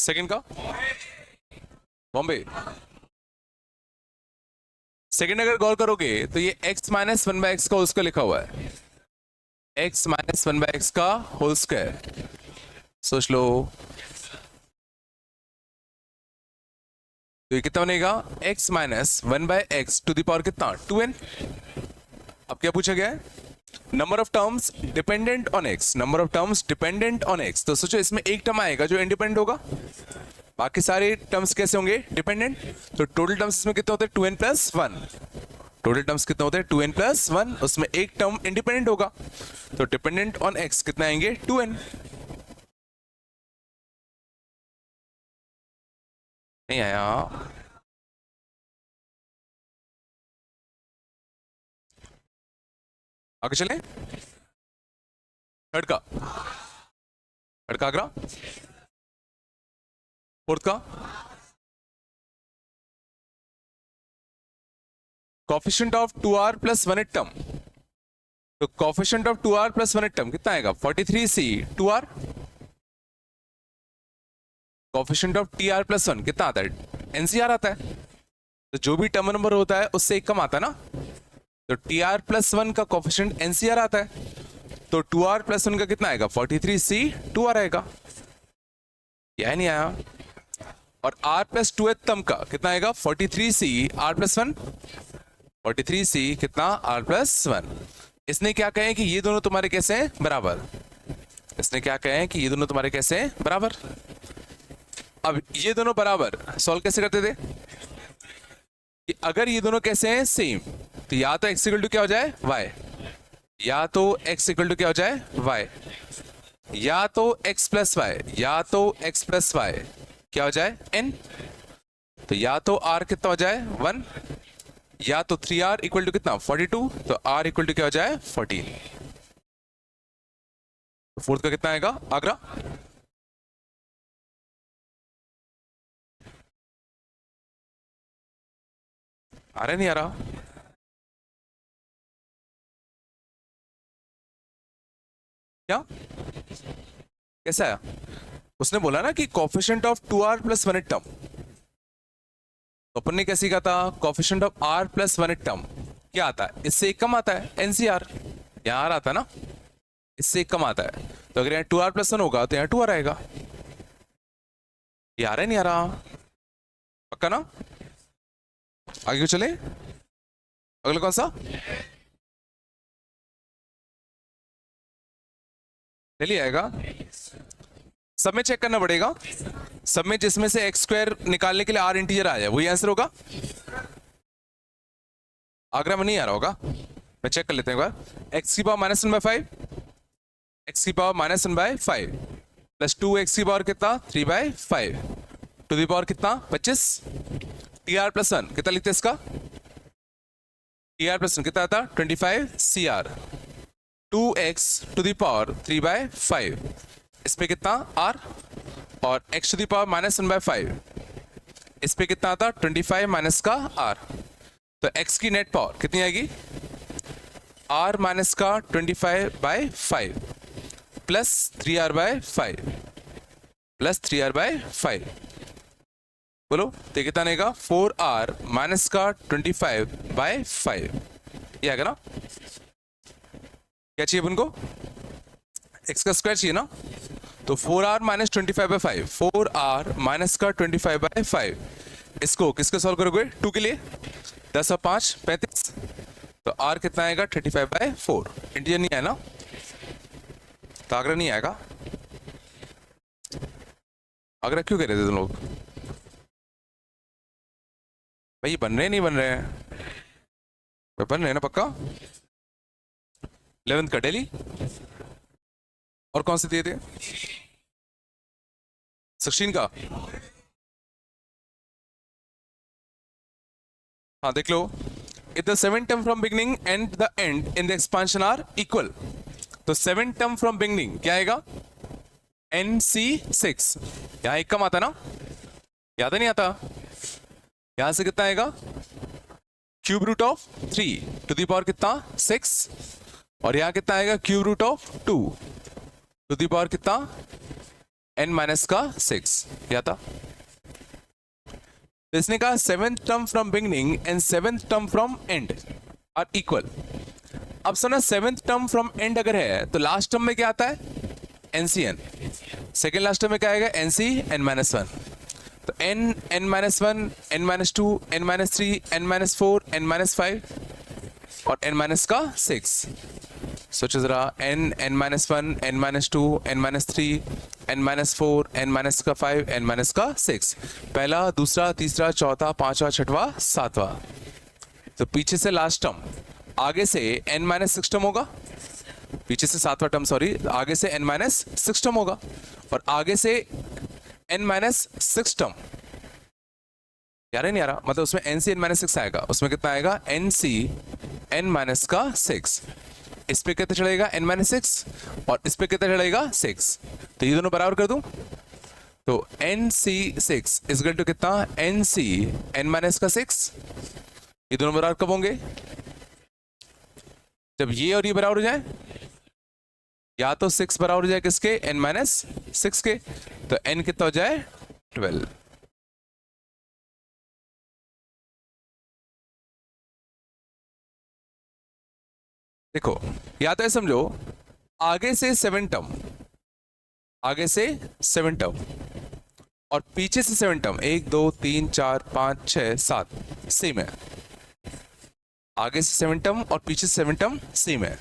Second का Bombay. Second अगर गौर करोगे तो ये x minus one by x का होल स्क्वायर लिखा हुआ है, x minus one by x का होल स्क्वायर। सोच लो तो ये कितना बनेगा, x minus one by x to the power कितना 2n। अब क्या पूछा गया है, number of terms dependent on x, number of terms dependent on x। तो सोचो इसमें एक टर्म आएगा जो इंडिपेंडेंट होगा, बाकी सारे टर्म्स कैसे होंगे, डिपेंडेंट। तो टोटल टर्म्स इसमें कितने होते हैं 2n प्लस 1, टोटल टर्म्स कितने होते हैं 2n प्लस 1, उसमें एक टर्म इंडिपेंडेंट होगा। तो डिपेंडेंट ऑन x कितना आएंगे 2n। नहीं आया, आगे चलें। थर्ड का, थर्ड का आगरा, फोर्थ का coefficient of 2r plus 1 term. तो coefficient of 2r plus 1 term कितना आएगा 43c 2r। Coefficient of tr plus 1 कितना आता है, NCR आता है। तो जो भी टर्म नंबर होता है उससे एक कम आता है ना, तो tr प्लस 1 का कोफिशिएंट NCR आता है। तो 2r प्लस 1 का कितना आएगा 43c 2r आएगा, यह नहीं आया। और r प्लस 2 टर्म का कितना आएगा 43c r प्लस 1, 43c कितना r प्लस 1। इसने क्या कहे कि ये दोनों तुम्हारे कैसे हैं बराबर, इसने क्या कहे कि ये दोनों तुम्हारे कैसे हैं बराबर। अब ये दोनों बराबर सॉल्व कैसे करते थे कि अगर ये दोनों कैसे हैं सेम, तो या तो x इक्वल टू क्या हो जाए y, या तो x इक्वल टू क्या हो जाए y, या तो x प्लस वाई, या तो x प्लस वाई क्या हो जाए n। तो या तो r कितना हो जाए 1, या तो 3r इक्वल टू कितना 42, तो r इक्वल टू क्या हो जाए 14। तो फोर्थ का कितना आएगा आगरा, आ रहा नहीं आ रहा, क्या कैसा आया। उसने बोला ना कि coefficient of 2r plus 1 term, तो अपन ने क्या सीखा था, coefficient of r plus 1 term क्या आता है, इससे एक कम आता है NCR, यहाँ आ रहा था ना, इससे एक कम आता है। तो अगर यहाँ 2r प्लस 1 होगा तो यहाँ 2r आएगा। ये आ रहा है नहीं आ रहा, पक्का ना। आगे को चले, अगला कौन सा, चलिए आएगा। सब में चेक करना पड़ेगा, सब में जिसमें से एक्स स्क्वायर निकालने के लिए r इंटीजर आ जाए वही आंसर होगा। आगरा में नहीं आ रहा होगा, मैं चेक कर लेते हैं एक बार। x की पावर माइनस 1/5, x की पावर माइनस 1/5 प्लस 2x की पावर कितना 3/5 टू दी पावर कितना 25। tr प्लस 1 कितना लिखते हैं इसका, tr प्लस 1 कितना आता 25cr, 2x to the power 3/5, इस पे कितना r, और x to the power minus 1/5 इस पे कितना आता 25 माइनस का r। तो x की नेट पावर कितनी आएगी, r माइनस का 25/5 प्लस 3r/5 प्लस 3r/5, बोलो तो कितना आएगा 4r माइनस का 25/5, ये आएगा ना। क्या चाहिए अपन को, x का स्क्वायर चाहिए ना, तो 4r माइनस 25/5, 4r माइनस का 25/5, इसको किसको सॉल्व करोगे 2 के लिए, 10 और 5 35, तो r कितना आएगा 35/4। इंटीजर नहीं आया ना, तो आगरा नहीं आएगा। आगरा क्यों कह रहे थे तुम लोग भाई, बन रहे नहीं बन रहे हैं, बन रहे हैं ना पक्का। 11th का डेली, और कौन से दिए थे 16 का, हाँ देख लो। If the 7 term from beginning and the end in the expansion are equal, तो 7 टर्म फ्रॉम बिगिनिंग क्या आएगा NC6, यहां एक कम आता ना, याद नहीं आता, यहां से कितना आएगा cube root of 3 to the power कितना 6, और यहां कितना आएगा cube root of 2 to the power कितना n माइनस का 6 क्या था। तो इसने कहा seventh term from beginning and seventh term from end are equal. अब सुना सेवेंथ टर्म फ्रॉम एंड अगर है तो लास्ट टर्म में क्या आता है एनसीएन, सेकेंड लास्ट टर्म में क्या आएगा एनसी एन माइनस वन। तो n n minus one n minus two n minus three n minus four n minus five और एन माइनस का 6। सोचो जरा n n minus one n minus two n minus three n minus four n minus का 5 N minus का 6, पहला दूसरा तीसरा चौथा पांचवा छठवा सातवां। तो पीछे से लास्ट टर्म, आगे से n माइनस 6 टर्म होगा, पीछे से सातवां टर्म सॉरी, आगे से n माइनस 6 टर्म होगा और आगे से n माइनस 6 टर्म। यार नहीं आ रहा, मतलब उसमें n सी n माइनस 6 आएगा, उसमें कितना आएगा n सी n माइनस का 6। इस पे कितना चढ़ेगा n माइनस 6 और इस पे कितना चढ़ेगा 6, तो ये दोनों बराबर कर दूं तो n c 6 is equal to कितना n सी n माइनस का 6। ये दोनों बराबर कब होंगे जब ये और ये बराबर हो जाए, या तो 6 बराबर हो जाए किसके n माइनस 6 के, तो n कितना हो जाए 12। देखो या तो समझो आगे से 7 टर्म, आगे से 7 टर्म और पीछे से 7 टर्म, 1 2 3 4 5 6 7 सेम है। आगे से 7 टर्म और पीछे से 7 टर्म सेम है,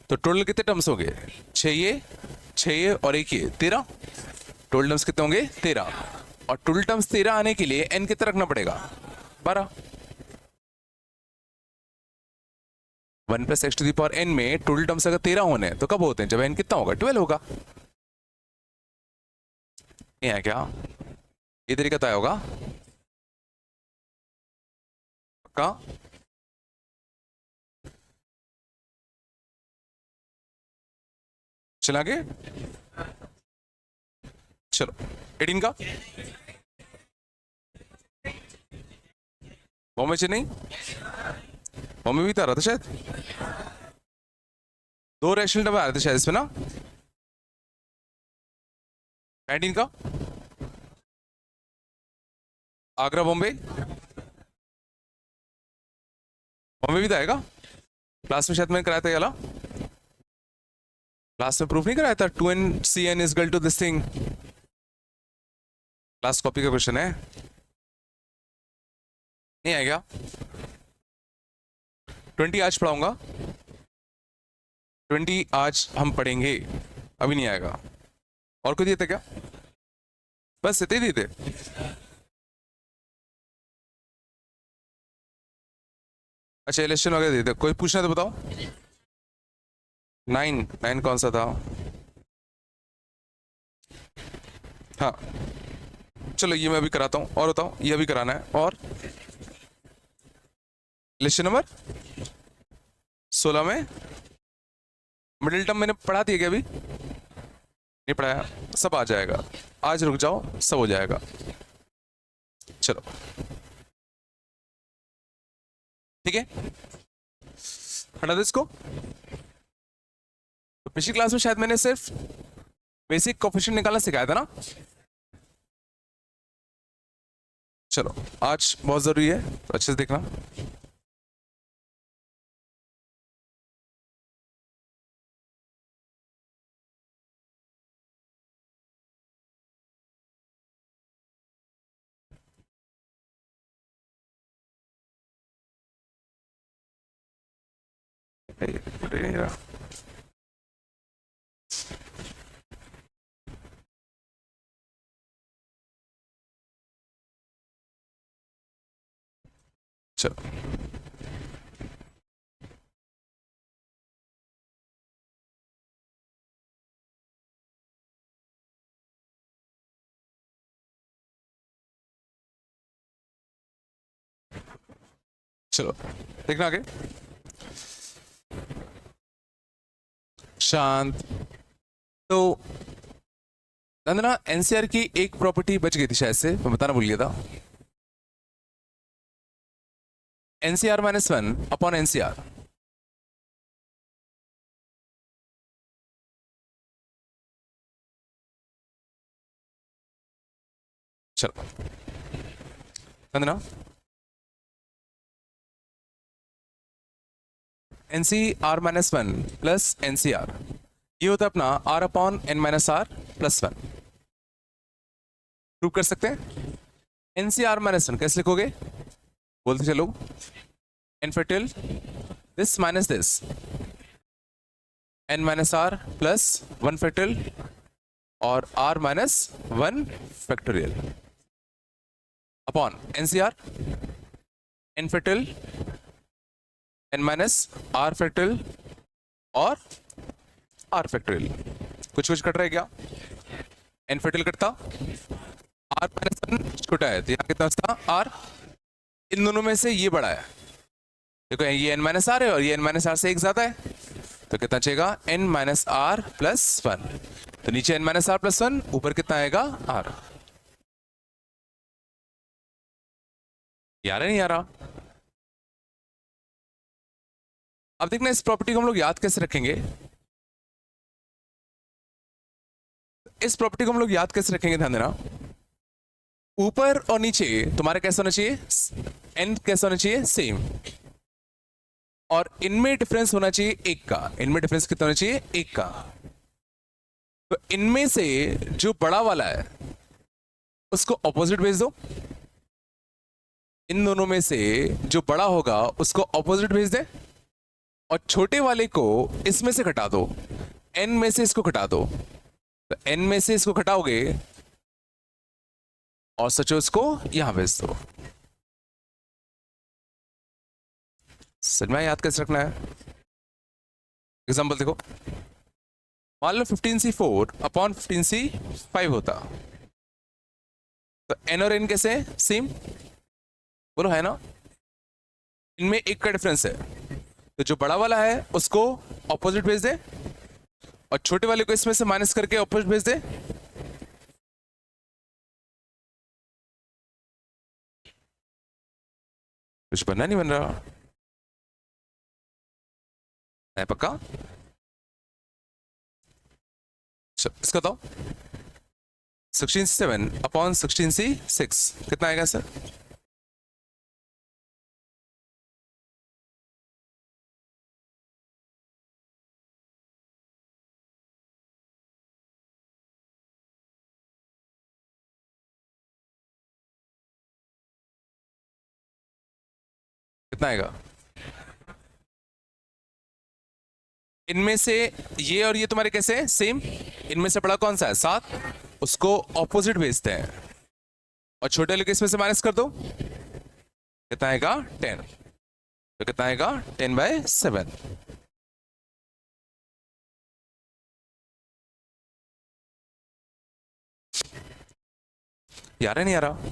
तो टोटल कितने टर्म्स होंगे 6 ये और 1 ये 13। टोटल टर्म्स कितने होंगे 13 और टोटल टर्म्स 13 आने के लिए n कितना रखना पड़ेगा 12। 1 plus x to the power n में टोटल टर्म्स अगर 13 होने तो कब होते हैं जब n कितना होगा 12 होगा। ये है क्या, ये तरीका तय होगा का। चला आगे, चलो 18 का बॉम्बे चेन्नई, बॉम्बे भी तो आ रहा था शायद, 2 रैशनल नंबर आ रहे थे शायद इसमें ना। 19 का आगरा बॉम्बे, बॉम्बे भी तो आएगा। क्लास में शायद मैंने कराया था ये वाला, क्लास में प्रूफ नहीं कराया था 2n cn is equal to this thing. Class copy का क्वेश्चन है, नहीं आएगा। 20 आज पढ़ाऊंगा, 20 आज हम पढ़ेंगे, अभी नहीं आएगा। और कोई दिए थे क्या, बस इतने ही दिए थे। अच्छा इलेक्शन वगैरह दिए थे, कोई पूछना तो बताओ। 9 कौन सा था, हाँ चलो ये मैं अभी कराता हूँ, और बताओ ये अभी कराना है। और इलेक्शन नंबर 16 में मिडिल टर्म मैंने पढ़ा दिया क्या, अभी नहीं पढ़ाया, सब आ जाएगा, आज रुक जाओ सब हो जाएगा। चलो ठीक है, हटा दो इसको। तो पिछली क्लास में शायद मैंने सिर्फ बेसिक कोएफिशिएंट निकालना सिखाया था ना। चलो आज बहुत जरूरी है तो अच्छे से देखना। चलो चलो देखना आगे, शांत। तो नंदना एनसीआर की एक प्रॉपर्टी बच गई थी शायद से, मैं बताना भूल गया था। एनसीआर माइनस 1 अपॉन एनसीआर, चलो समझना, n c r minus one plus n c r, ये होता है अपना r upon n minus r plus one. Prove कर सकते हैं। N c r minus one कैसे लिखोगे, बोलते चलो, n factorial this minus this, n minus r plus one factorial और r minus one factorial upon n c r, n factorial n minus r factorial और r factorial. कुछ कट रहा है क्या, एन फैक्टोरियल कटता, आर माइनस वन छोटा है तो यहाँ कितना था आर, इन दोनों में से ये बड़ा है, देखो ये एन माइनस आर है और ये एन माइनस आर से एक ज्यादा है, तो कितना चाहिएगा n minus r plus one, तो नीचे n minus r plus one, ऊपर कितना आएगा आर। यार नहीं आ रहा। अब देखना इस प्रॉपर्टी को हम लोग याद कैसे रखेंगे, इस प्रॉपर्टी को हम लोग याद कैसे रखेंगे, ध्यान देना, ऊपर और नीचे तुम्हारा कैसा होना चाहिए, एन कैसा होना चाहिए सेम, और इनमें डिफरेंस होना चाहिए एक का, इनमें डिफरेंस कितना होना चाहिए एक का। तो इनमें से जो बड़ा वाला है उसको ऑपोजिट भेज दो, इन दोनों में से जो बड़ा होगा उसको ऑपोजिट भेज दे, और छोटे वाले को इसमें से घटा दो, एन में से इसको घटा दो, तो एन में से इसको घटाओगे और सचो इसको यहां भेज दो। समझ में याद कैसे रखना है। एग्जांपल देखो, मान लो 15c4 अपॉन 15c5 होता, तो एन और एन कैसे सेम, बोलो है ना, इनमें एक का डिफरेंस है, तो जो बड़ा वाला है उसको ऑपोजिट भेज दे और छोटे वाले को इसमें से माइनस करके ऑपोजिट भेज दे। कुछ बनना नहीं बन रहा है पक्का। इसका तो 16c7 अपॉन 16c6 कितना आएगा सर, कितना आएगा, इनमें से ये और ये तुम्हारे कैसे सेम, इनमें से बड़ा कौन सा है 7, उसको ऑपोजिट भेजते हैं और छोटे वाले को इसमें से माइनस कर दो, कितना आएगा 10, तो कितना आएगा 10/7। यार है नहीं आ रहा,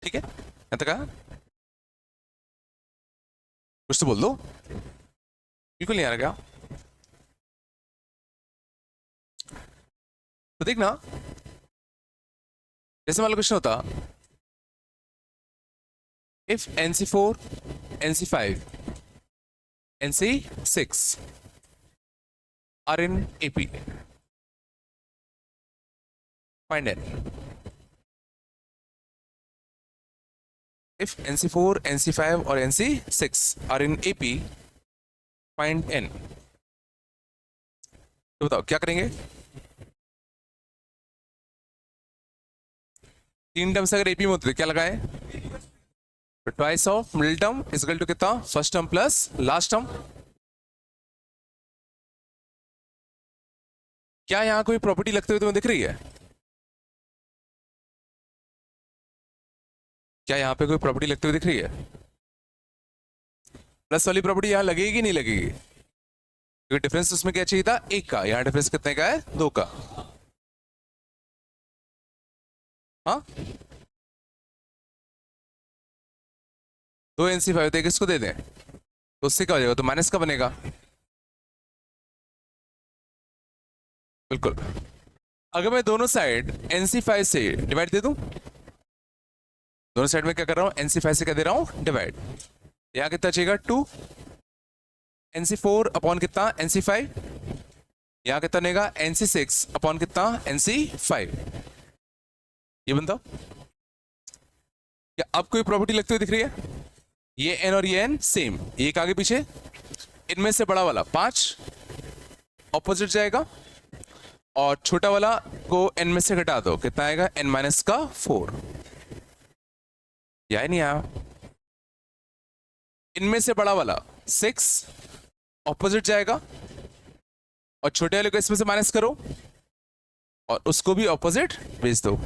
ठीक है कहा, कुछ तो बोल दो, बिल्कुल नहीं आ रहा क्या, तो देखना जैसे मान लो क्वेश्चन होता, if NC4 NC5 NC6 are in AP, find n. If NC4 NC5 और NC6 are in AP, find n. तो बताओ क्या करेंगे, तीन टर्म्स अगर एपी में होते क्या लगाए, twice of middle term is equal to कितना, first term plus last term. क्या यहां कोई प्रॉपर्टी लगते हुए तुम्हें दिख रही है, क्या यहां पे कोई प्रॉपर्टी लगते हुए दिख रही है, प्लस वाली प्रॉपर्टी यहां लगेगी कि नहीं लगेगी, क्योंकि डिफरेंस उसमें क्या चाहिए था एक का, यहां डिफरेंस कितने का है 2 का। हाँ 2 NC5 दे किसको दे दें, तो उससे क्या हो जाएगा, तो माइनस का बनेगा, बिल्कुल। अगर मैं दोनों साइड NC5 से डिवाइड दे दूं, दोनों साइड में क्या कर रहा हूं, NC5 से क्या दे रहा हूं डिवाइड, यहां कितना चाहिए 2 NC4 अपॉन कितना NC5, यहां कितना बनेगा NC6 अपॉन कितना NC5, ये बनता। क्या अब कोई प्रॉपर्टी लगती हुई दिख रही है? ये n और ये n सेम, एक आगे पीछे, इनमें से बड़ा वाला 5 ऑपोजिट जाएगा और छोटा वाला को n में से घटा दो, कितना आएगा? n माइनस का 4। या नहीं आया? इनमें से बड़ा वाला 6 ऑपोजिट जाएगा और छोटे वाले को इसमें से माइनस करो और उसको भी ऑपोजिट भेज दो।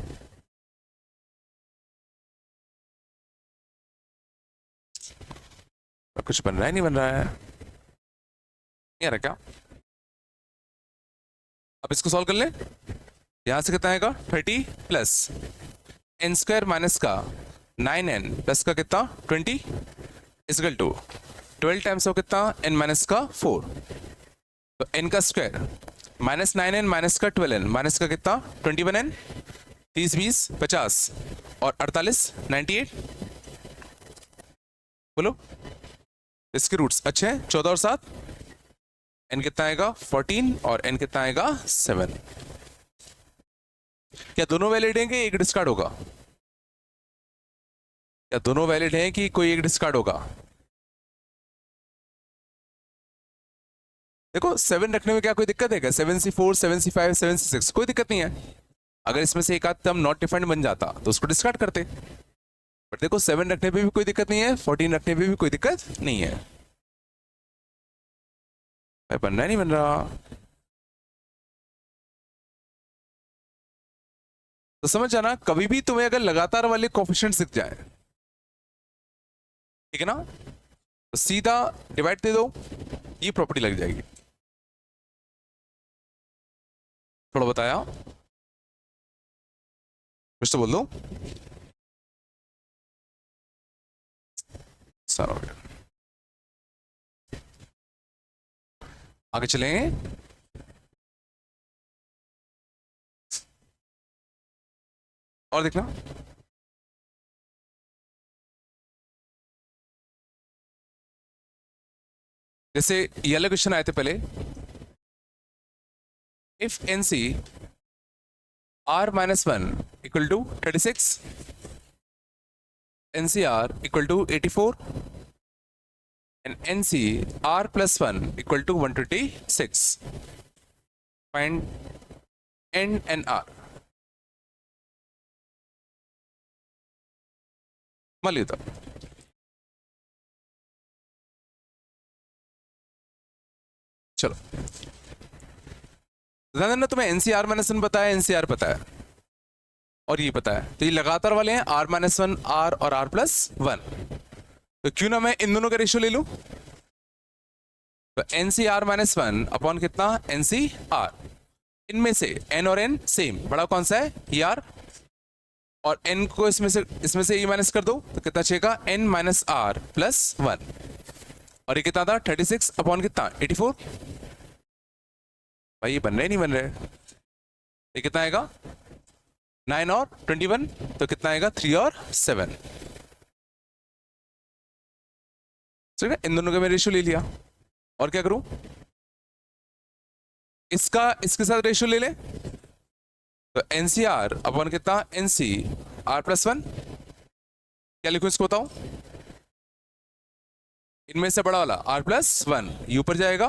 कुछ बन रहा है? नहीं बन रहा है? नहीं आ रहा क्या? अब इसको सॉल्व कर ले। यहां से कितना आएगा? 30 प्लस n स्क्वायर माइनस का 9n प्लस का कितना 20 इजकल टू 12 टाइम्स ऑफ कितना n माइनस का 4। तो n का स्क्वायर माइनस 9n माइनस का 12n माइनस का कितना 21n, 30 20 50 और 48 98। बोलो इसके रूट्स अच्छे हैं 14 और 7, n कितना आएगा 14 और n कितना आएगा 7। क्या दोनों वैलिड हैं कि एक डिस्कार्ड होगा? क्या दोनों वैलिड हैं कि कोई एक डिस्कार्ड होगा? देखो 7 रखने में क्या कोई दिक्कत है क्या? 7c4 7c5 7c6 कोई दिक्कत नहीं है। अगर इसमें से एक आध टर्म नॉट डिफाइंड बन जाता तो उसको डिस्कार्ड करते। बट देखो 7 रखने पे भी कोई दिक्कत नहीं है, 14 रखने पे भी कोई दिक्कत नहीं है। भाई बन रहा नहीं बन रहा? तो समझ जाना, कभी भी तुम्हें अगर लगातार वाले कोफिशिएंट्स दिख जाए, ठीक है ना, तो सीधा डिवाइड दे दो, ये प्रॉपर्टी लग जाएगी। थोड़ा बताया? कुछ तो बोल दो। सारा हो गया। आगे चलें। और देखना, जैसे ये वाले क्वेश्चन आए थे पहले। If NC R-1 equal to 36, NCR equal to 84 and NC R+1 equal to 126, find N and R। मान लिया। चलो ना, तुम्हें NCR-1 पता है, NCR पता है और ये पता है, तो ये लगातार वाले हैं R-1 R और R+1। तो क्यों ना मैं इन दोनों का रेशियो ले लूं। तो NCR-1 अपॉन कितना NCR, इनमें से n और n सेम, बड़ा कौन सा है ये R, और n को इसमें से ये माइनस कर दो तो कितना चाहिएगा n माइनस R प्लस 1, और ये कितना था 36 अपॉन कितना 84। भाई ये बन रहे नहीं बन रहे? ये कितना आएगा 9 और 21, तो कितना आएगा 3 और 7। ठीक है, इन दोनों का मैं रेशियो ले लिया। और क्या करूं? इसका इसके साथ रेशियो ले ले, तो NCR अपॉन कितना NC R+1। क्या लिखूं इसको बताओ? इनमें से बड़ा वाला R+1 ये ऊपर जाएगा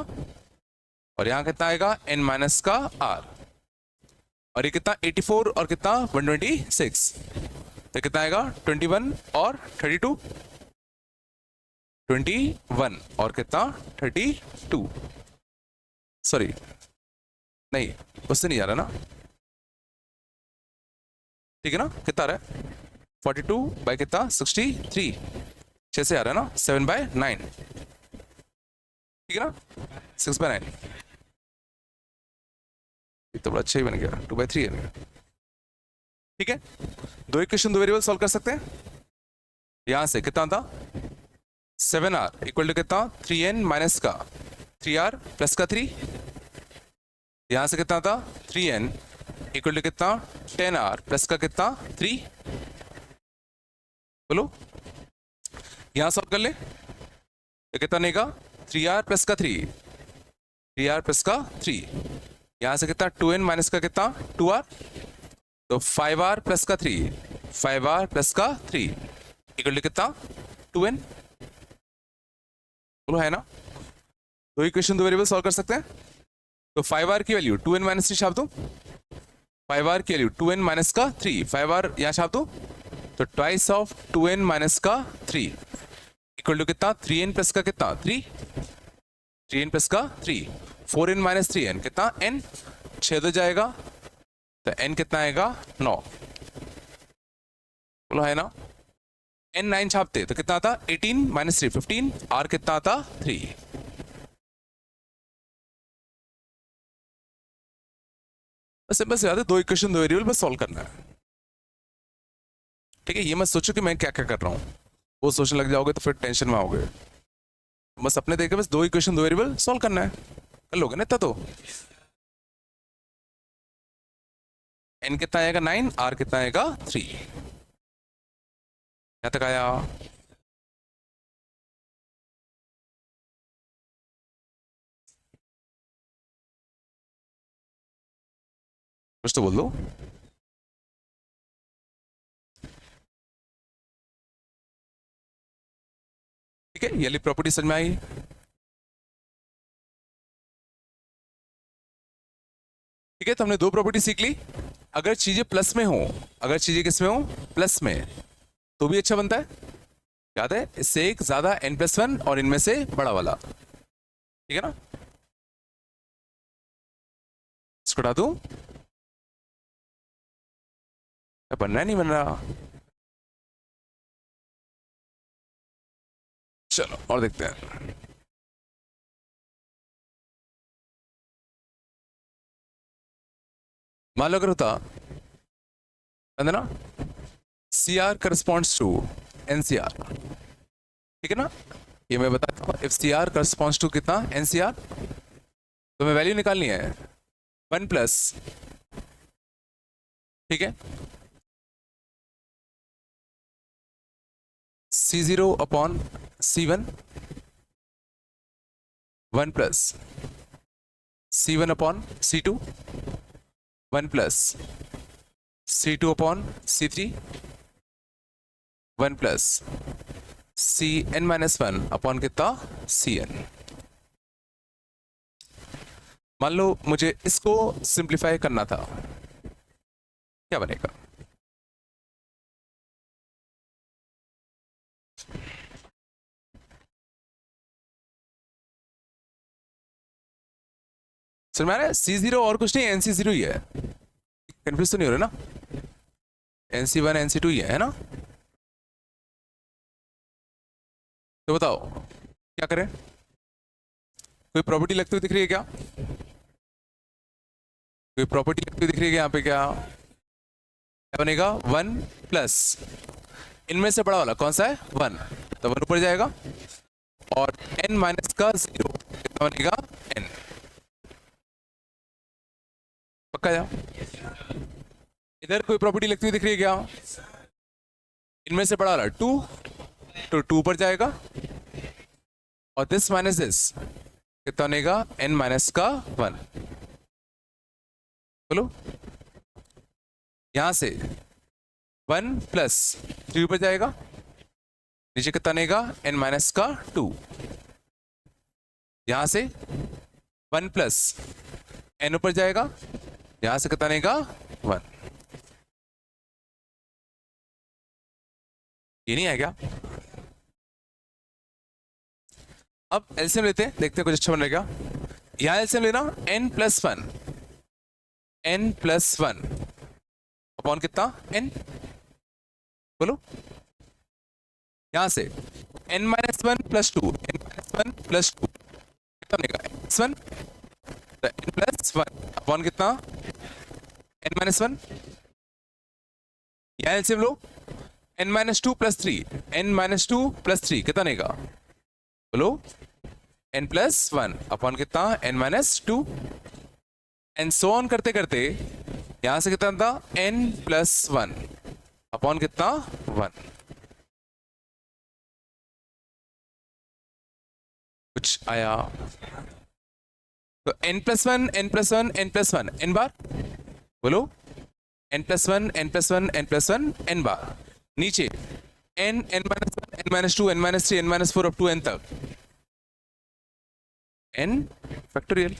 और यहां कितना आएगा n माइनस का R, और ये कितना 84 और कितना 126, तो कितना आएगा 21 और 32, 21 और कितना 32। सॉरी नहीं, उससे नहीं आ रहा ना, ठीक है ना, कितना आ रहा है 42 बाय कितना 63, 6 से आ रहा है ना, 7/9, ठीक है ना, 6/9। तो बड़ा अच्छा ही बन गया, 2/3 बन गया। ठीक है, दो इक्वेशन दो वेरिएबल सॉल्व कर सकते हैं। यहां से कितना था 7R इक्वल टू कितना 3n माइनस का 3R प्लस का 3। यहां से कितना था 3n इक्वल टू कितना 10R प्लस का कितना 3। बोलो यहां सॉल्व कर ले तो कितना बनेगा 3R प्लस का 3, 3R प्लस का 3। यहां से कितना 2n माइनस का कितना 2R, तो 5r प्लस का 3, 5r प्लस का 3 इक्वल टू कितना 2n। बोलो है ना, दो इक्वेशन दो वेरिएबल सॉल्व कर सकते हैं। तो 5r की वैल्यू 2n माइनस 3 छाप दो, 5r की वैल्यू 2n माइनस का 3, 5r यहाँ छाप दो, तो ट्वाइस ऑफ 2n माइनस का 3 इक्वल टू कितना 3n प्लस का कितना 3, 3n प्लस का 3, 4n माइनस 3n कितना n, छेद हो जाएगा तो n कितना आएगा 9। बोलो है ना, n 9 छापते तो कितना आता 18 माइनस 3 15, r कितना आता 3। बस सिंपल से याद है, दो इक्वेशन दो वेरिएबल बस सॉल्व करना है। ठीक है, ये मत सोचो कि मैं क्या क्या कर रहा हूँ, वो सोचने लग जाओगे तो फिर टेंशन में आओगे। बस अपने देखे बस दो इक्वेशन दो वेरिएबल सॉल्व करना है, कर लोगे ना इतना तो। n कितना आएगा 9, r कितना आएगा 3। यहां तक आया। कुछ तो बोल दो। ठीक है, ये वाली प्रॉपर्टी समझ में आई। ठीक है, तो हमने दो प्रॉपर्टी सीख ली। अगर चीजें प्लस में हो, अगर चीजें किस में हो प्लस में, तो भी अच्छा बनता है। याद है, इससे एक ज्यादा n+1 और इनमें से बड़ा वाला। ठीक है ना, इसको हटा दूं, बन रहा है नहीं बन रहा। चलो और देखते हैं। मान लो अगर होता है ना CR करस्पॉन्ड्स टू NCR। ठीक है ना, ये मैं बताता हूँ। इफ CR करस्पॉन्ड्स टू कितना NCR, तो हमें वैल्यू निकालनी है 1 प्लस, ठीक है, C0 upon C1, 1 plus C1 upon C2, 1 plus C2 upon C3, 1 plus Cn-1 upon कितना Cn। मान लो मुझे इसको सिंप्लीफाई करना था, क्या बनेगा? सर मैंने C0 और कुछ नहीं NC0 ही है, कंफ्यूज तो नहीं हो रहा ना? NC1 NC2 ही है ना? तो बताओ क्या करें, कोई प्रॉपर्टी लगती हुई दिख रही है क्या? कोई प्रॉपर्टी लगती हुई दिख रही है यहाँ पे क्या? क्या बनेगा 1 प्लस इनमें से बड़ा वाला कौन सा है 1, तो 1 ऊपर जाएगा, और n माइनस का 0 कितना बनेगा n। पक्का जा? इधर कोई प्रॉपर्टी लगती हुई दिख रही है क्या? इनमें से बड़ा वाला 2, तो 2 ऊपर जाएगा, और दिस माइनस दिस कितना बनेगा n माइनस का 1। बोलो, यहां से 1 प्लस 3 ऊपर जाएगा, नीचे कितना बनेगा n माइनस का 2, यहां से 1 प्लस n ऊपर जाएगा, यहां से कितना बनेगा 1। ये नहीं है क्या? अब एलसीएम लेते हैं, देखते हैं कुछ अच्छा बनेगा। यहां एलसीएम लेना n+1, n+1 अपॉन कितना n। बोलो, यहां से n-1 + 2, n-1 + 2 कितना बनेगा n+1, तो n+1 अपॉन कितना n-1। यहां एलसीएम लो, n-2 + 3, n-2 + 3 कितना बनेगा? बोलो, n+1 अपॉन कितना n-2, एंड सो ऑन करते करते यहां से कितना था n+1 अपॉन कितना 1। कुछ आया तो n+1 n+1 n+1 n बार। बोलो, n+1 n+1 n+1 n बार, नीचे n-1 n-2 n-3 n-4 up to n तक n फैक्टोरियल।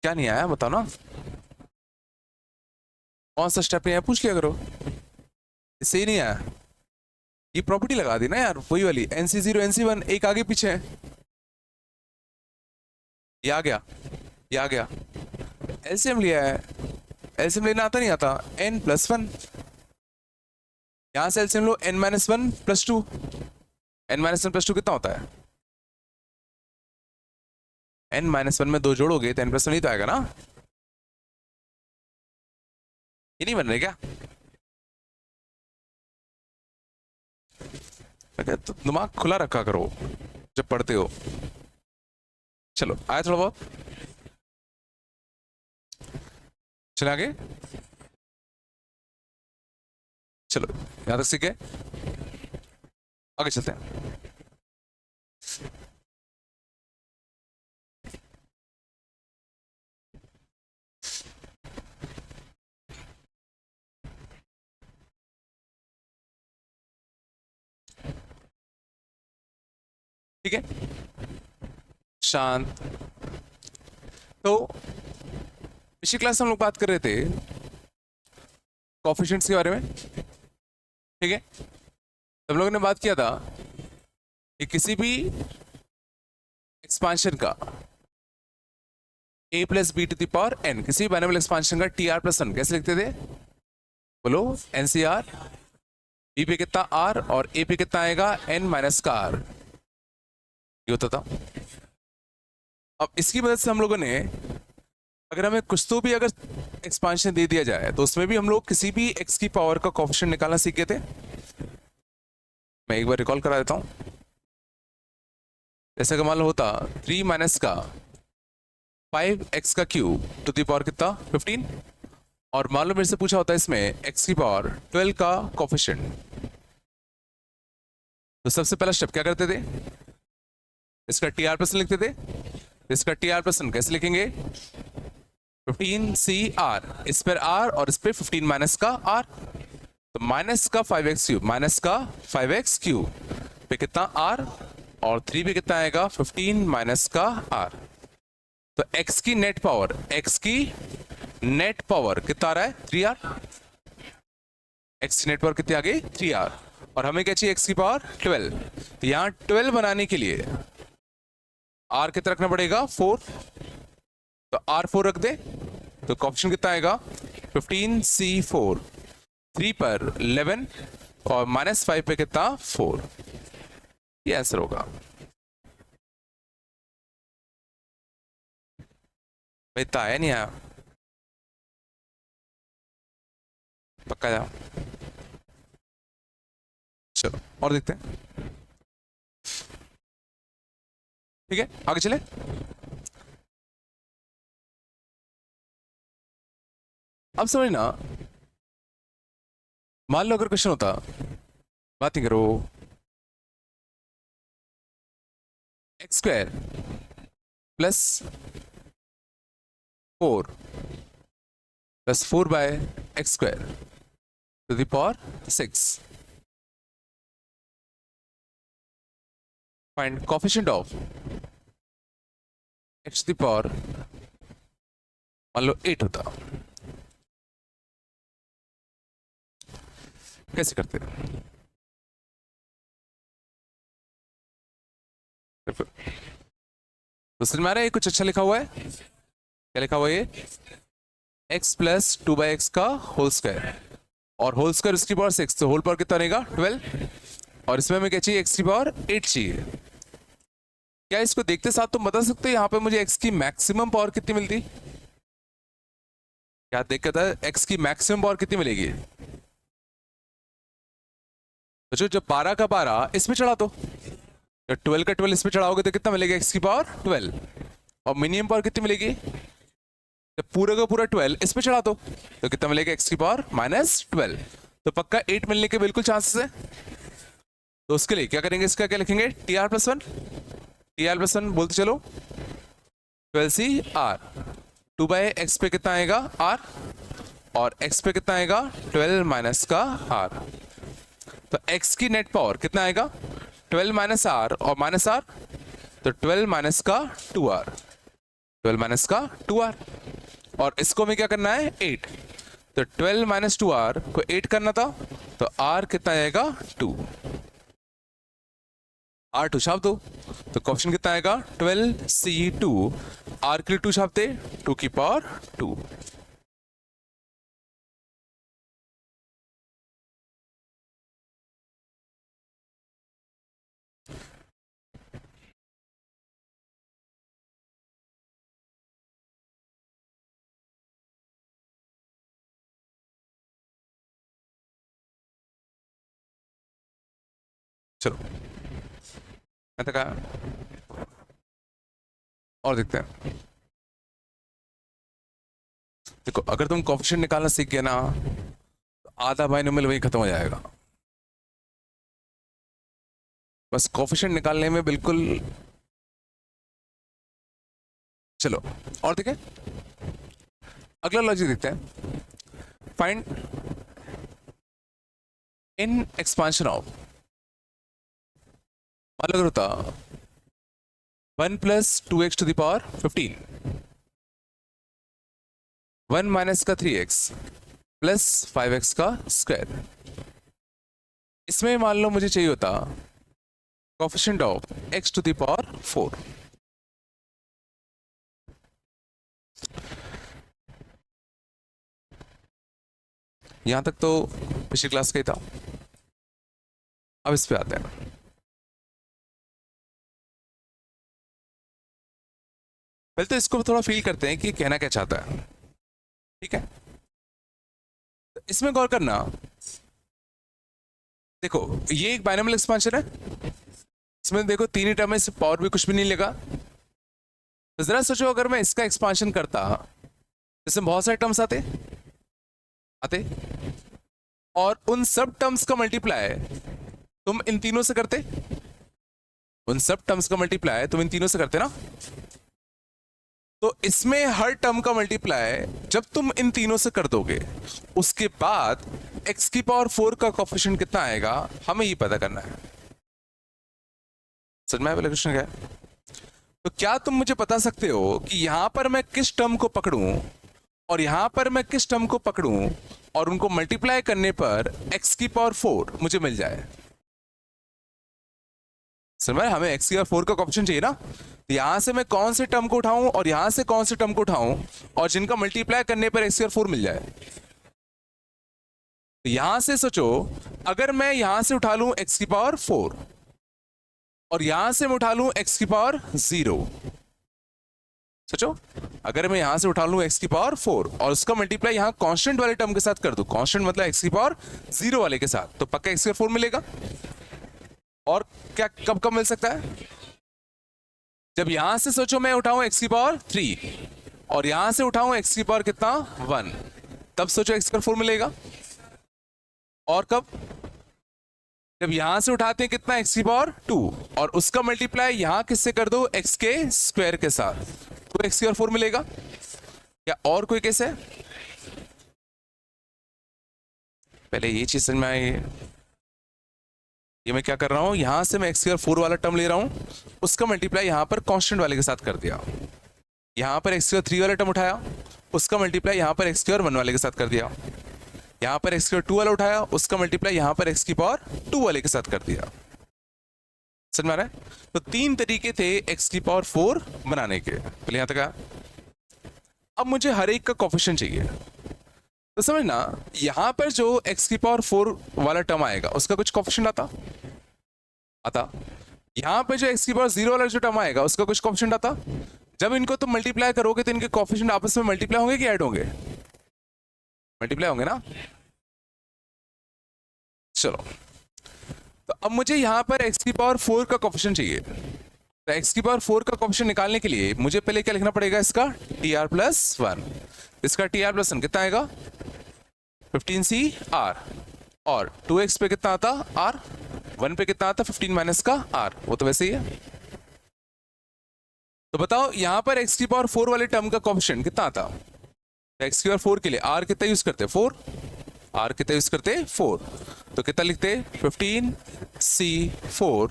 क्या नहीं आया बताओ ना, कौन सा स्टेप नहीं आया पूछ लिया करो, इससे ही नहीं आया। ये प्रॉपर्टी लगा दी ना यार, वही वाली NC0 NC1 एक आगे पीछे है, ये आ गया, ये आ गया। एलसीएम लिया है, एलसीएम लेना आता नहीं आता, n+1, यहां से एलसीएम लो n-1 + 2, n-1 + 2 कितना होता है, n-1 में 2 जोड़ोगे तो n+1 ही तो आएगा ना, ये नहीं बन रहे क्या? तो दिमाग खुला रखा करो जब पढ़ते हो। चलो आया थोड़ा बहुत, चले आगे, चलो यहां तक सीखे, आगे चलते हैं। ठीक है, शांत। तो पिछली क्लास हम लोग बात कर रहे थे कोएफिशिएंट्स के बारे में, ठीक है। हम लोगों ने बात किया था कि किसी भी एक्सपांशन का a + b⁴n, किसी भी बाइनोमियल एक्सपांशन का TR+1 कैसे लिखते थे, बोलो NCR, b पे कितना r और a पे कितना आएगा n- का r, ये होता था। अब इसकी मदद से हम लोगों ने, अगर हमें कुछ तो भी अगर एक्सपांशन दे दिया जाए तो उसमें भी हम लोग किसी भी x की पावर का कोएफिशिएंट निकालना सीखे थे। मैं एक बार रिकॉल करा देता हूं। जैसे कि मान लो होता 3 - का 5x का क्यूब टू द पावर कितना 15, और मान लो मेरे से पूछा होता है इसमें x की पावर 12 का कोएफिशिएंट, तो सबसे पहला स्टेप क्या करते थे, इसका TR+1 लिखते थे। इसका TR+1 कैसे लिखेंगे, 15CR, इस पर R और इस पर 15 - का R, तो माइनस का 5x क्यूब, माइनस का 5x क्यूब पे कितना R, और 3 पे कितना आएगा 15 - का R। तो x की नेट पावर, x की नेट पावर कितना आ रहा है 3R, x की नेट पावर कितनी आ गई 3R, और हमें क्या चाहिए x की पावर 12। तो यहां 12 बनाने के लिए R कितना रखना पड़ेगा 4, तो R 4 रख दे, तो कोएफिशिएंट कितना आएगा 15C4, 3 पर 11 और -5 पे कितना 4, ये आंसर होगा। भाई तो आया नहीं आया, पक्का जाओ। चलो और देखते हैं, ठीक है आगे चले। अब समझना, मान लो अगर क्वेश्चन होता, बात नहीं करो, x² + 4 + 4/x² to the power 6, find coefficient of x to the power, मान लो 8 होता, कैसे करते हैं, तो समझ में आ रहा है, कुछ अच्छा लिखा हुआ है, क्या लिखा हुआ है ये, x + 2/x का होल स्क्वायर, और होल स्क्वायर उसकी पावर 6, तो होल पावर कितना रहेगा 12, और इसमें हमें क्या चाहिए x की पावर 8 चाहिए। क्या इसको देखते साथ तुम बता सकते हो यहाँ पे मुझे x की मैक्सिमम पावर कितनी मिलती, क्या देख के था x की मैक्सिमम पावर कितनी मिलेगी, तो जब 12 का 12 इसमें चढ़ा दो, जब 12 का 12 इसमें चढ़ाओगे तो कितना मिलेगा x की पावर 12, और मिनिमम पावर कितनी मिलेगी, जब पूरा का पूरा 12 इसमें चढ़ा दो तो कितना मिलेगा x की पावर -12, तो पक्का 8 मिलने के बिल्कुल चांसेस है। तो उसके लिए क्या करेंगे, इसका क्या लिखेंगे, T R plus one, T R plus one बोलते चलो, 12c r, 2/x पे कितना आएगा r, और x पे कितना आएगा 12 माइनस का r। तो x की नेट पावर कितना आएगा 12 माइनस r और माइनस r, तो 12 माइनस का 2r, 12 माइनस का 2r, और इसको हमें क्या करना है 8, तो 12 माइनस 2r को 8 करना था, तो r कितना आएगा 2, r2 छाप दो, तो क्वेश्चन कितना आएगा 12c2, r के लिए 2 छापते 2 की पावर 2। चलो मैं तो कहा और देखते हैं। देखो अगर तुम कोएफिशिएंट निकालना सीख गए ना, तो आधा बाइनोमियल वही खत्म हो जाएगा। बस कोएफिशिएंट निकालने में बिल्कुल। चलो और देखें, अगला लॉजिक देखते हैं। फाइंड इन एक्सपांशन ऑफ, मान लो अगर होता 1 plus 2x to the power 15, 1 minus का 3x प्लस 5x का स्क्वायर, इसमें मान लो मुझे चाहिए होता coefficient of x to the power 4। यहां तक तो पिछली क्लास का ही था। अब इस पे आते हैं। पहले तो इसको थोड़ा फील करते हैं कि कहना क्या चाहता है, ठीक है। तो इसमें गौर करना, देखो ये एक बाइनोमियल एक्सपांशन है, इसमें देखो तीन ही टर्म है, इससे पावर भी कुछ भी नहीं लगा। तो जरा सोचो अगर मैं इसका एक्सपांशन करता, इसमें बहुत सारे टर्म्स आते आते और उन सब टर्म्स का मल्टीप्लाई तुम इन तीनों से करते, उन सब टर्म्स का मल्टीप्लाई तुम इन तीनों से करते ना। तो इसमें हर टर्म का मल्टीप्लाई जब तुम इन तीनों से कर दोगे, उसके बाद x की पावर 4 का कोएफिशिएंट कितना आएगा हमें ये पता करना है। समझ में आया वाला क्वेश्चन क्या है? तो क्या तुम मुझे बता सकते हो कि यहां पर मैं किस टर्म को पकड़ूं और यहां पर मैं किस टर्म को पकड़ूं और उनको मल्टीप्लाई करने पर x की पावर 4 मुझे मिल जाए? समझ में, हमें x की पावर 4 का कोएफिशिएंट चाहिए ना। तो यहां से मैं कौन से टर्म को उठाऊं और यहां से कौन से टर्म को उठाऊं और जिनका मल्टीप्लाई करने पर x की पावर 4 मिल जाए। तो यहां से सोचो, अगर मैं यहां से उठा लूं x की पावर 4 और यहां से मैं उठा लूं x की पावर 0, सोचो अगर मैं यहां से उठा लूं x की पावर 4 और उसका मल्टीप्लाई यहां कांस्टेंट वाले टर्म के साथ कर दूं, कांस्टेंट मतलब x की पावर 0 वाले के साथ, तो पक्का x की पावर 4 मिलेगा। और क्या कब कब मिल सकता है? जब यहां से सोचो मैं उठाऊं x की पावर 3 और यहां से उठाऊं x की पावर कितना 1, तब सोचो x की पावर 4 मिलेगा। और कब? जब यहां से उठाते हैं कितना x की पावर 2 और उसका मल्टीप्लाई यहां किससे कर दो x के स्क्वायर के साथ, तो x की पावर 4 मिलेगा। क्या और कोई केस है? पहले ये चीज समझ में आई। ये मैं क्या कर रहा हूं, यहां से मैं x की पावर 4 वाला टर्म ले रहा हूं, उसका मल्टीप्लाई यहां पर कांस्टेंट वाले के साथ कर दिया। यहां पर x की पावर 3 वाला टर्म उठाया, उसका मल्टीप्लाई यहां पर x की पावर 1 वाले के साथ कर दिया। यहां पर x की पावर 2 वाला उठाया, उसका मल्टीप्लाई यहां पर x की पावर 2 वाले के साथ कर दिया। समझ में आ रहा है? तो तीन तरीके थे x की पावर 4 बनाने के। पहले यहां तक आया। अब मुझे हर एक का कोएफिशिएंट चाहिए। तो समझना, यहां पर जो x की पावर 4 वाला टर्म आएगा उसका कुछ कोएफिशिएंट आता। यहां पर जो x की पावर 0 वाला जो टर्म आएगा उसका कुछ कोएफिशिएंट आता। जब इनको तुम मल्टीप्लाई करोगे तो इनके कोएफिशिएंट आपस में मल्टीप्लाई होंगे कि ऐड होंगे? मल्टीप्लाई होंगे ना। चलो, तो अब मुझे यहां पर x की पावर 4 का कोएफिशिएंट चाहिए। तो x की पावर 4 का कोएफिशिएंट निकालने के लिए मुझे पहले क्या लिखना पड़ेगा, इसका tr+1। इसका tr+1 कितना आएगा 15c r, और 2x पे कितना आता r, 1 पे कितना आता है 15 माइनस का r, वो तो वैसे ही है। तो बताओ यहां पर x की पावर 4 वाले टर्म का कोफिशिएंट कितना आता? x की पावर 4 के लिए r कितना यूज करते हैं 4, r कितना यूज करते हैं 4, तो कितना लिखते हैं 15c4,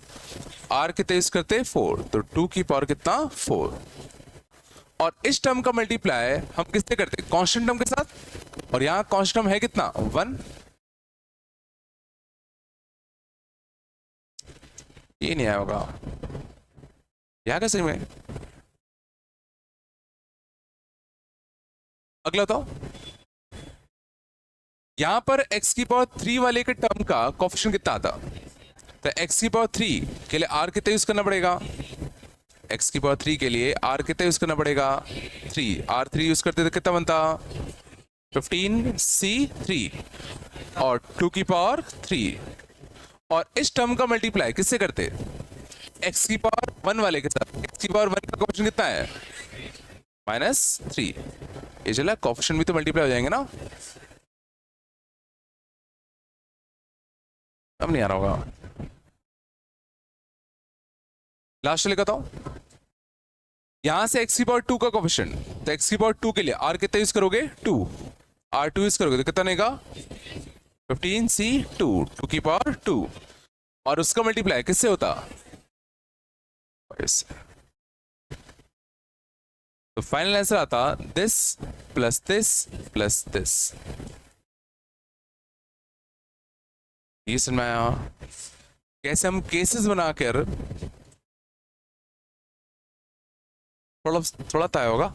r कितना यूज करते हैं 4, तो 2 की पावर कितना 4। और इस टर्म का मल्टीप्लाई हम किससे करते हैं कांस्टेंट टर्म के साथ, और यहां कांस्टेंट टर्म है कितना 1। ये नहीं आया होगा, यहां कैसे में। अगला तो यहां पर x की पावर 3 वाले के टर्म का कोफिशिएंट कितना आता? तो x की पावर 3 के लिए r कितना यूज करना पड़ेगा, x की पावर 3 के लिए r कितना यूज करना पड़ेगा 3, r3 यूज करते तो कितना बनता 15c3 और 2 की पावर 3। और इस टर्म का मल्टीप्लाई किससे करते x की पावर 1 वाले के साथ, x की पावर 1 का कोफिशिएंट कितना है -3। ये चला कोफिशिएंट भी तो मल्टीप्लाई हो जाएंगे ना, अब नहीं आ रहा होगा। लास्ट लिखा था यहां से x की पावर 2 का कोफिशिएंट, तो x की पावर 2 के लिए r कितना यूज करोगे 2, r2 यूज करोगे तो कितना बनेगा 15c2, 2 की पावर 2, और उसका मल्टीप्लाई किससे होता तो फाइनल आंसर आता this plus this plus this. ये समझ में आया कैसे हम केसेस बनाकर थोड़ा तय होगा,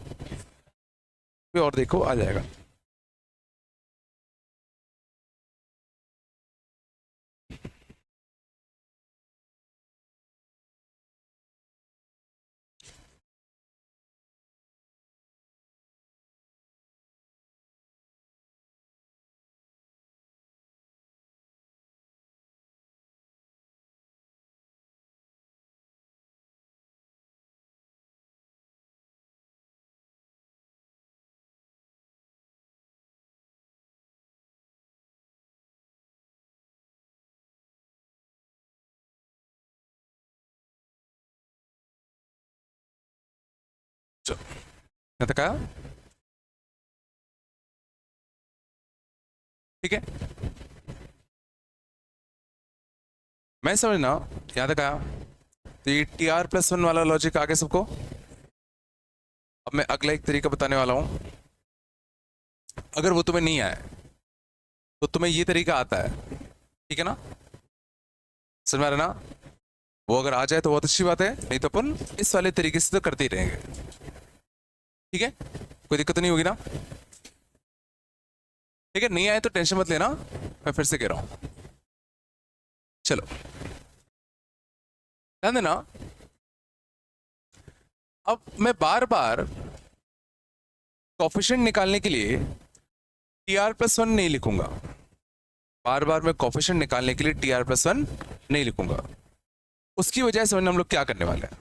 फिर और देखो आ जाएगा। कहा ठीक है, मैं समझना याद रखा। तो ये TR+1 वाला लॉजिक आगे सबको। अब मैं अगला एक तरीका बताने वाला हूं, अगर वो तुम्हें नहीं आए तो तुम्हें ये तरीका आता है, ठीक है ना, समझ में आ रहा ना। वो अगर आ जाए तो बहुत अच्छी बात है, नहीं तो अपन इस वाले तरीके से तो करते ही रहेंगे, ठीक है, कोई दिक्कत नहीं होगी ना। ठीक है, नहीं आए तो टेंशन मत लेना, मैं फिर से कह रहा हूं। चलो ध्यान देना, अब मैं बार बार कोफिशिएंट निकालने के लिए TR+1 नहीं लिखूंगा, बार बार मैं कोफिशिएंट निकालने के लिए TR+1 नहीं लिखूंगा। उसकी वजह से हम लोग क्या करने वाले हैं,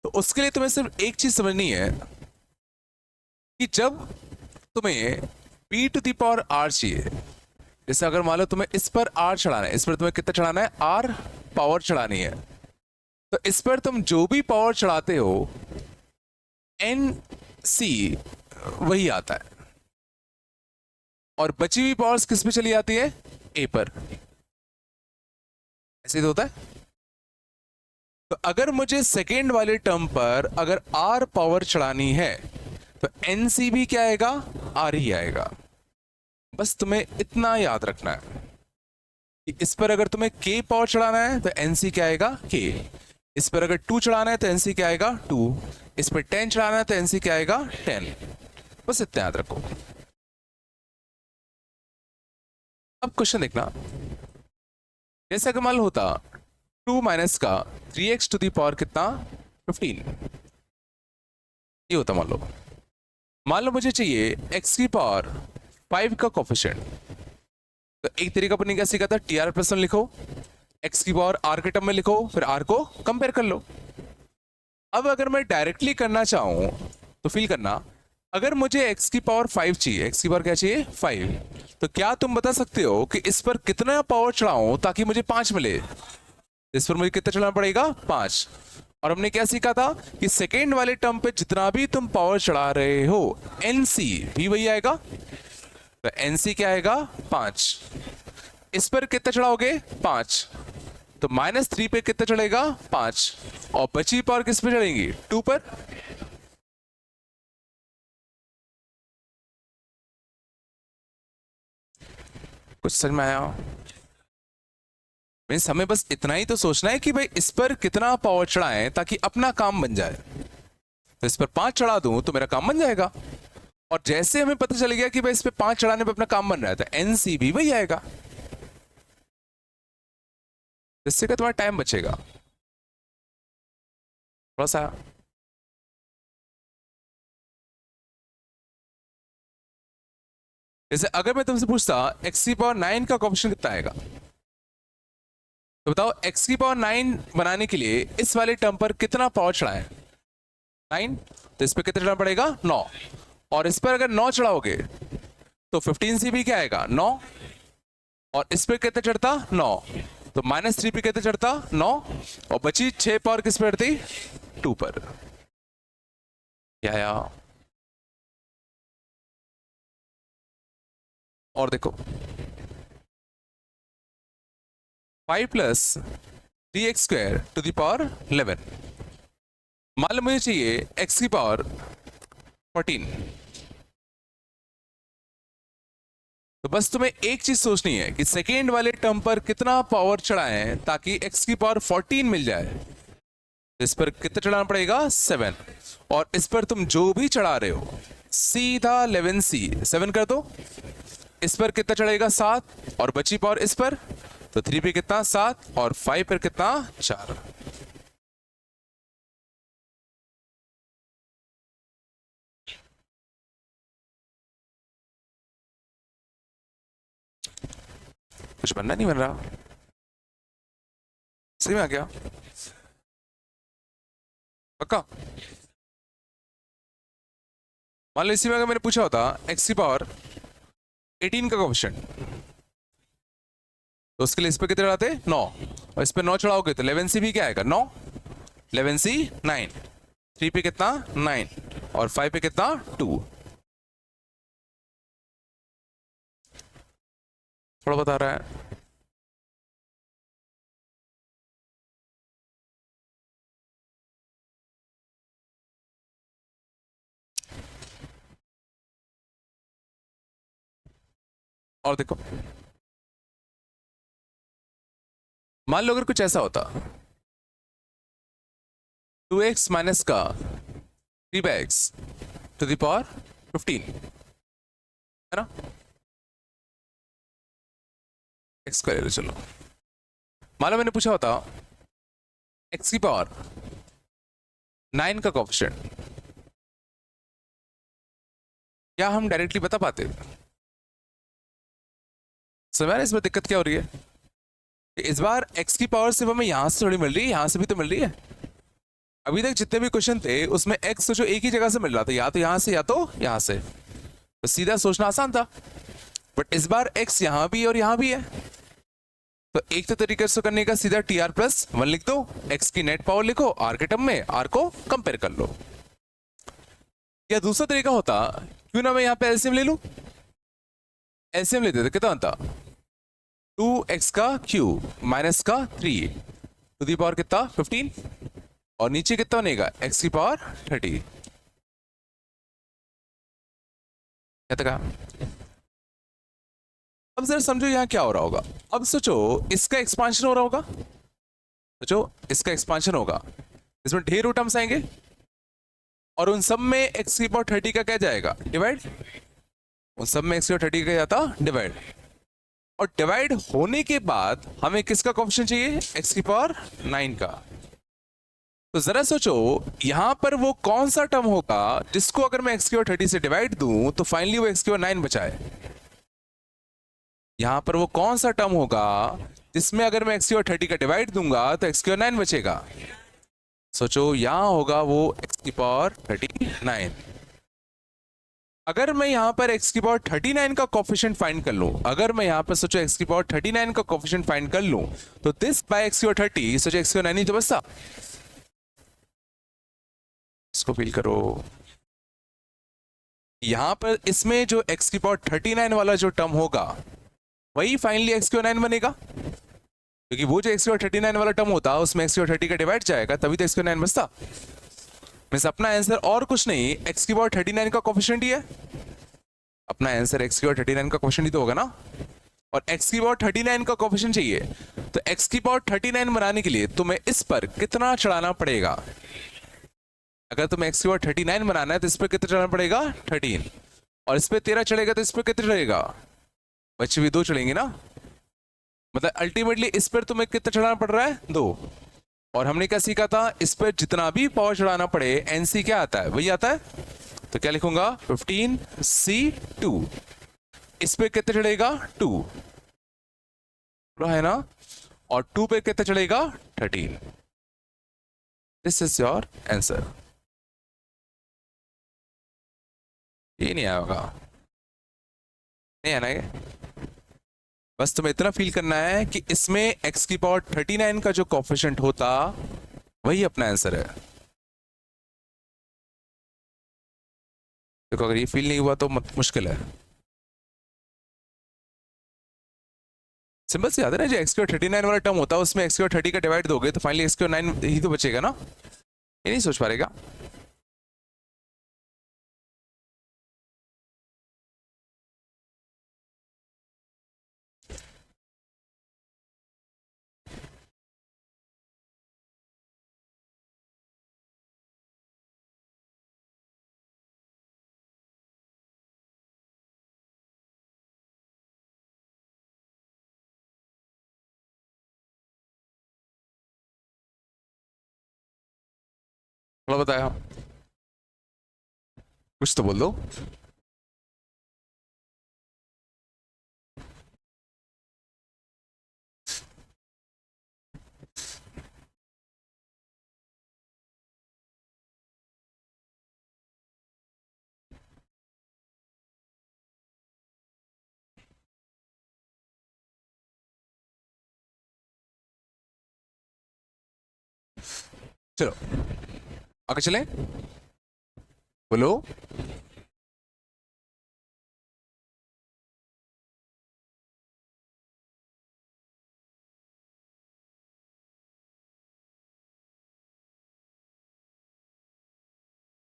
तो उसके लिए तुम्हें सिर्फ एक चीज समझनी है कि जब तुम्हें p⁻r चाहिए, जैसे अगर मान लो तुम्हें इस पर r चढ़ाना है, इस पर तुम्हें कितना चढ़ाना है r पावर चढ़ानी है, तो इस पर तुम जो भी पावर चढ़ाते हो nc वही आता है, और बची हुई पावर्स किस पे चली जाती है a पर, ऐसे तो होता है। तो अगर मुझे सेकेंड वाले टर्म पर अगर r पावर चढ़ानी है तो nc भी क्या आएगा r ही आएगा। बस तुम्हें इतना याद रखना है कि इस पर अगर तुम्हें k पावर चढ़ाना है तो nc क्या आएगा k, इस पर अगर 2 चढ़ाना है तो nc क्या आएगा 2, इस पर 10 चढ़ाना है तो nc क्या आएगा 10। बस इतना याद रखो। अब क्वेश्चन देखना, जैसे अगर मान लो होता 2 माइनस का 3x टू दी पावर कितना 15, ये होता मान लो मुझे चाहिए x की पावर 5 का कोफिशिएंट। तो एक तरीका अपने क्या सीखा था, TR+1 लिखो, x की पावर r के टर्म में लिखो, फिर r को कंपेयर कर लो। अब अगर मैं डायरेक्टली करना चाहूं तो फील करना अगर मुझे x की पावर 5 चाहिए, x की पावर क्या चाहिए 5, तो क्या तुम बता सकते हो कि इस पर कितना पावर चढ़ाऊं ताकि मुझे 5 मिले? इस पर मुझे कितना चढ़ाना पड़ेगा 5। और हमने क्या सीखा था कि सेकेंड वाले टर्म पे जितना भी तुम पावर चढ़ा रहे हो एनसी भी वही आएगा। तो एनसी क्या आएगा 5। इस पर कितना चढ़ाओगे 5, तो -3 पे कितना चढ़ेगा 5, और बची पावर किस पे चढ़ेगी 2 पर। कुछ समझ में आया? मीन्स हमें बस इतना ही तो सोचना है कि भाई इस पर कितना पावर चढ़ाएं ताकि अपना काम बन जाए। तो इस पर 5 चढ़ा दूं तो मेरा काम बन जाएगा। और जैसे हमें पता चल गया कि भाई इस पे 5 चढ़ाने पे अपना काम बन रहा है, तो एनसी भी वही आएगा, जिससे कि तुम्हारा टाइम बचेगा थोड़ा सा। जैसे अगर मैं तुमसे पूछता x की पावर 9 का कोएफिशिएंट कितना आएगा, तो बताओ x की पावर 9 बनाने के लिए इस वाले टर्म पर कितना पावर चढ़ाएं 9, तो इस पर कितना चढ़ाना पड़ेगा 9। और इस पर अगर 9 चढ़ाओगे तो 15 भी क्या आएगा 9, और इस पर कितना चढ़ता 9, तो -3 पे कितना चढ़ता 9, और बची 6 पावर किस पर चढ़ती 2 पर। क्या आया? और देखो 5 + 3x² टू द पावर 11। मान लो मुझे चाहिए x की पावर 14, तो बस तुम्हें एक चीज सोचनी है कि सेकेंड वाले टर्म पर कितना पावर चढ़ाएं ताकि x की पावर 14 मिल जाए। इस पर कितना चढ़ाना पड़ेगा 7, और इस पर तुम जो भी चढ़ा रहे हो सीधा 11c 7 कर दो। इस पर कितना चढ़ेगा 7, और बची पावर इस पर, तो 3 पे कितना 7, और 5 पर कितना 4। कुछ बनना नहीं बन रहा, सही में आ गया पक्का। मान लो इसी में अगर मैंने पूछा होता x की पावर 18 का कोएफिशिएंट, तो उसके लिए इस पे कितने चढ़ाते 9, और इस पे 9 चढ़ाओगे तो 11c भी क्या आएगा 9, 11c 9, 3 पे कितना 9, और 5 पे कितना 2। थोड़ा बता रहा है। और देखो मान लो अगर कुछ ऐसा होता 2x माइनस का 3/x टू द पावर 15, है ना, x का ले लो। चलो मान लो मैंने पूछा होता x की पावर 9 का कोएफिशिएंट, क्या हम डायरेक्टली बता पाते? समझ इसमें दिक्कत क्या हो रही है? इस बार x की पावर सिर्फ हमें यहां से थोड़ी मिल रही है, यहां से भी तो मिल रही है। अभी तक जितने भी क्वेश्चन थे उसमें x तो जो एक ही जगह से मिल रहा था, या तो यहां से या तो यहां से, तो सीधा सोचना आसान था। बट इस बार x यहां भी और यहां भी है, तो एक तो तरीके से करने का सीधा TR+1 लिख दो, x की नेट पावर लिखो r के टर्म में, r को कंपेयर कर लो। या दूसरा तरीका होता क्यों ना मैं यहाँ पे एलसीएम ले लूं, एलसीएम लेते तो कितना आता 2x का क्यूब माइनस का 3 टू दी पावर कितना 15, और नीचे कितना बनेगा x की पावर 30। क्या था? अब जरा समझो यहाँ क्या हो रहा होगा। अब सोचो इसका एक्सपांशन हो रहा होगा, सोचो इसका एक्सपांशन होगा, इसमें ढेर टर्म्स आएंगे, और उन सब में x की पावर 30 का क्या जाएगा डिवाइड, उन सब में x की पावर 30 का जाता डिवाइड। और डिवाइड होने के बाद हमें किसका कोएफिशिएंट चाहिए x की पावर 9 का। तो जरा सोचो यहां पर वो कौन सा टर्म होगा जिसको अगर मैं x की पावर 30 से डिवाइड दूं तो फाइनली वो x की पावर 9 बचाए। यहां पर वो कौन सा टर्म होगा जिसमें अगर मैं x की पावर 30 का डिवाइड दूंगा तो x की पावर 9 बचेगा। सोचो यहां होगा वो x की पावर 39। अगर मैं यहाँ पर x की पावर 39 का कोफिशिएंट फाइंड कर लूं, अगर मैं यहाँ पर सोचो x की पावर 39 का कोफिशिएंट फाइंड कर लूं, तो दिस बाय x की पावर 30 सोचो x की पावर 9 ही तो बचता। इसको फील करो, यहां पर इसमें जो x की पावर 39 वाला जो टर्म होगा वही फाइनली x की पावर 9 बनेगा, क्योंकि वो जो x की पावर 39 वाला टर्म होता उसमें x की पावर 30 का डिवाइड जाएगा, तभी तो x की पावर 9 बचता। मींस अपना आंसर और कुछ नहीं, x की पावर 39 का कोफिशिएंट ही है। अपना आंसर x की पावर 39 का कोफिशिएंट ही तो होगा ना, और x की पावर 39 का कोफिशिएंट चाहिए, तो x की पावर 39 बनाने के लिए तुम्हें इस पर कितना चढ़ाना पड़ेगा? अगर तुम्हें x की पावर 39 बनाना है तो इस पर कितना चढ़ाना पड़ेगा? 13, और इस पर 13 चढ़ेगा तो इस पर कितना चढ़ेगा? बच्चे भी 2 चढ़ेंगे ना, मतलब अल्टीमेटली इस पर तुम्हें कितना चढ़ाना पड़ रहा है? 2। और हमने क्या सीखा था, इस पर जितना भी पावर चढ़ाना पड़े एनसी क्या आता है? वही आता है। तो क्या लिखूंगा? 15c2। इस पे कितना चढ़ेगा? 2 है ना, और 2 पे कितना चढ़ेगा? 13। This is your answer. ये नहीं आया होगा, नहीं आना है। बस तुम्हें इतना फील करना है कि इसमें x की पावर 39 का जो कोफिशिएंट होता वही अपना आंसर है। देखो अगर ये फील नहीं हुआ तो मुश्किल है। सिंपल सी याद है ना, जो x की पावर 39 वाला टर्म होता है उसमें x की पावर 30 का डिवाइड दोगे तो फाइनली x की पावर 9 ही तो बचेगा ना, ये नहीं सोच पाएगा। मतलब बताया, कुछ तो बोल दो। चलो आगे चलें, बोलो।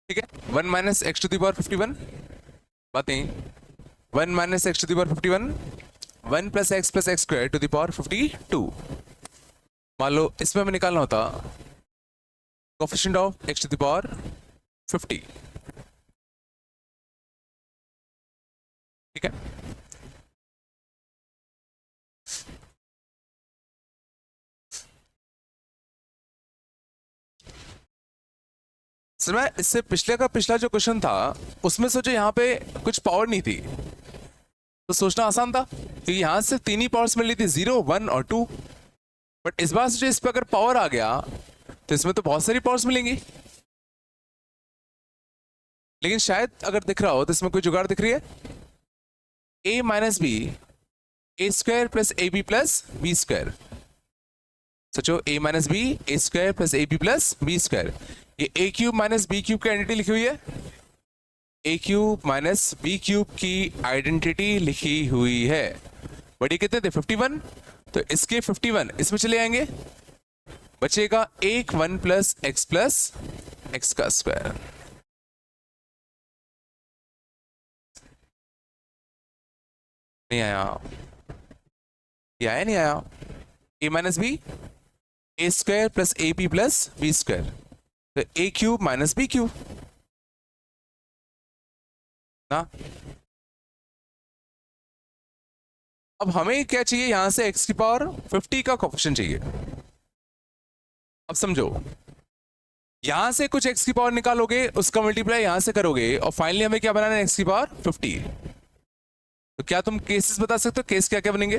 ठीक है, 1 minus x to the power 51, बात नहीं, 1 minus x to the power 51, 1 plus x square to the power 52। मान लो इसमें हमें निकालना होता coefficient of x to the power 50। ठीक है, मैं इससे पिछला जो क्वेश्चन था उसमें सोचो यहाँ पे कुछ पावर नहीं थी तो सोचना आसान था, क्योंकि यहाँ से 3 ही पावर्स मिल रही थी, 0, 1 और 2। बट इस बार सोचो इस पर अगर पावर आ गया तो इसमें तो बहुत सारी पावर्स मिलेंगी, लेकिन शायद अगर दिख रहा हो तो इसमें कोई जुगाड़ दिख रही है। a minus b a square plus a b plus b square. सोचो a minus b a square plus a b plus b square, ये a cube minus b cube की आइडेंटिटी लिखी हुई है, a cube minus b cube की identity लिखी हुई है। बट ये कितने थे? 51, तो इसके 51 इसमें चले आएंगे, बचेगा 1 प्लस एक्स का स्क्वायर। नहीं आया, ये आया नहीं आया? a minus b a square plus a b plus b square, तो a cube minus b cube ना। अब हमें क्या चाहिए? यहां से x की पावर 50 का कोफिशिएंट चाहिए। अब समझो, यहां से कुछ x की पावर निकालोगे, उसका मल्टीप्लाई यहां से करोगे, और फाइनली हमें क्या बनाना है? x की पावर 50। तो क्या तुम केसेस बता सकते हो? केस क्या क्या बनेंगे?